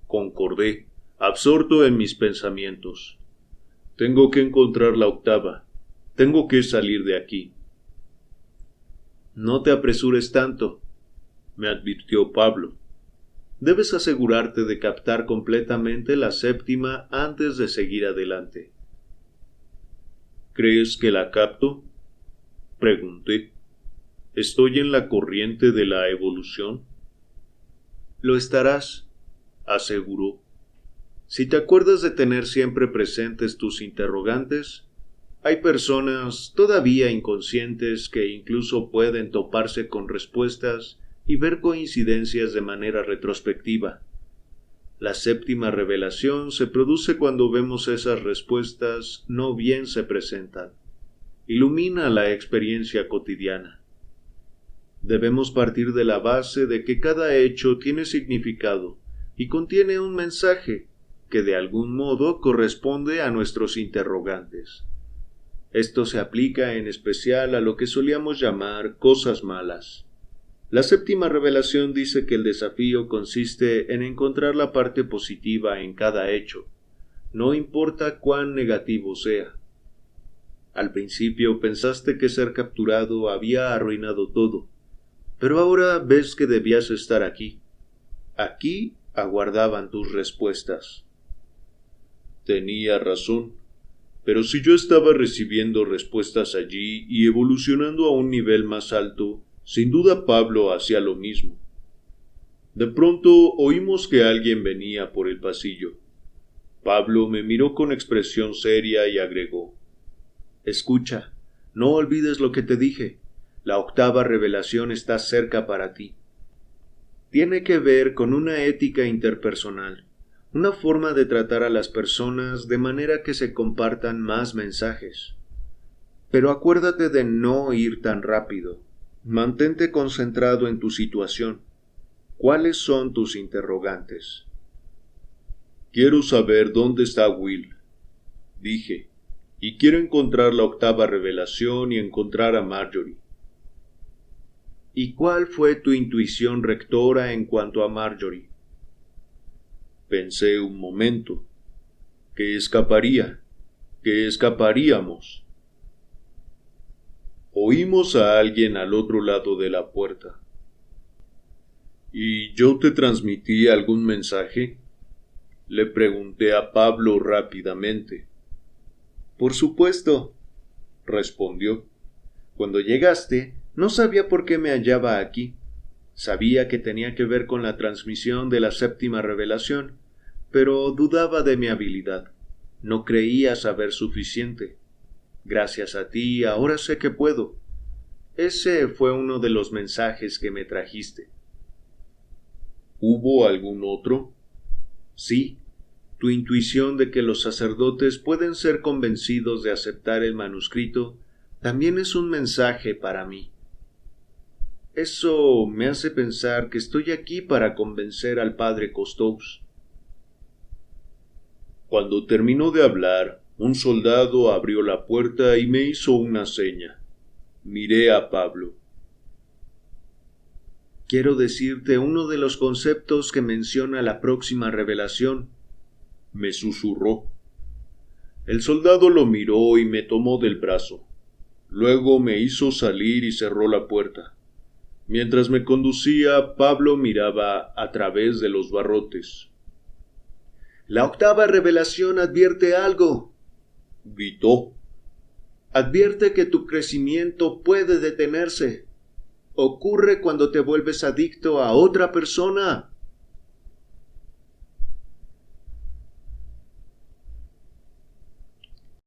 concordé, absorto en mis pensamientos. Tengo que encontrar la octava. Tengo que salir de aquí. No te apresures tanto, me advirtió Pablo. Debes asegurarte de captar completamente la séptima antes de seguir adelante. ¿Crees que la capto?, pregunté. ¿Estoy en la corriente de la evolución? Lo estarás, aseguró. Si te acuerdas de tener siempre presentes tus interrogantes, hay personas todavía inconscientes que incluso pueden toparse con respuestas y ver coincidencias de manera retrospectiva. La séptima revelación se produce cuando vemos esas respuestas no bien se presentan. Ilumina la experiencia cotidiana. Debemos partir de la base de que cada hecho tiene significado y contiene un mensaje que de algún modo corresponde a nuestros interrogantes. Esto se aplica en especial a lo que solíamos llamar cosas malas. La séptima revelación dice que el desafío consiste en encontrar la parte positiva en cada hecho, no importa cuán negativo sea. Al principio pensaste que ser capturado había arruinado todo, pero ahora ves que debías estar aquí. Aquí aguardaban tus respuestas. Tenía razón. Pero si yo estaba recibiendo respuestas allí y evolucionando a un nivel más alto, sin duda Pablo hacía lo mismo. De pronto oímos que alguien venía por el pasillo. Pablo me miró con expresión seria y agregó: Escucha, no olvides lo que te dije. La octava revelación está cerca para ti. Tiene que ver con una ética interpersonal. Una forma de tratar a las personas de manera que se compartan más mensajes. Pero acuérdate de no ir tan rápido. Mantente concentrado en tu situación. ¿Cuáles son tus interrogantes? Quiero saber dónde está Will, dije, y quiero encontrar la octava revelación y encontrar a Marjorie. ¿Y cuál fue tu intuición rectora en cuanto a Marjorie? Pensé un momento. ¿Qué escaparía? ¿Qué escaparíamos? Oímos a alguien al otro lado de la puerta. ¿Y yo te transmití algún mensaje?, le pregunté a Pablo rápidamente. Por supuesto, respondió. Cuando llegaste, no sabía por qué me hallaba aquí. Sabía que tenía que ver con la transmisión de la séptima revelación, pero dudaba de mi habilidad. No creía saber suficiente. Gracias a ti, ahora sé que puedo. Ese fue uno de los mensajes que me trajiste. ¿Hubo algún otro? Sí, tu intuición de que los sacerdotes pueden ser convencidos de aceptar el manuscrito también es un mensaje para mí. Eso me hace pensar que estoy aquí para convencer al padre Costous. Cuando terminó de hablar, un soldado abrió la puerta y me hizo una seña. Miré a Pablo. Quiero decirte uno de los conceptos que menciona la próxima revelación, me susurró. El soldado lo miró y me tomó del brazo. Luego me hizo salir y cerró la puerta. Mientras me conducía, Pablo miraba a través de los barrotes. La octava revelación advierte algo, gritó. Advierte que tu crecimiento puede detenerse. Ocurre cuando te vuelves adicto a otra persona.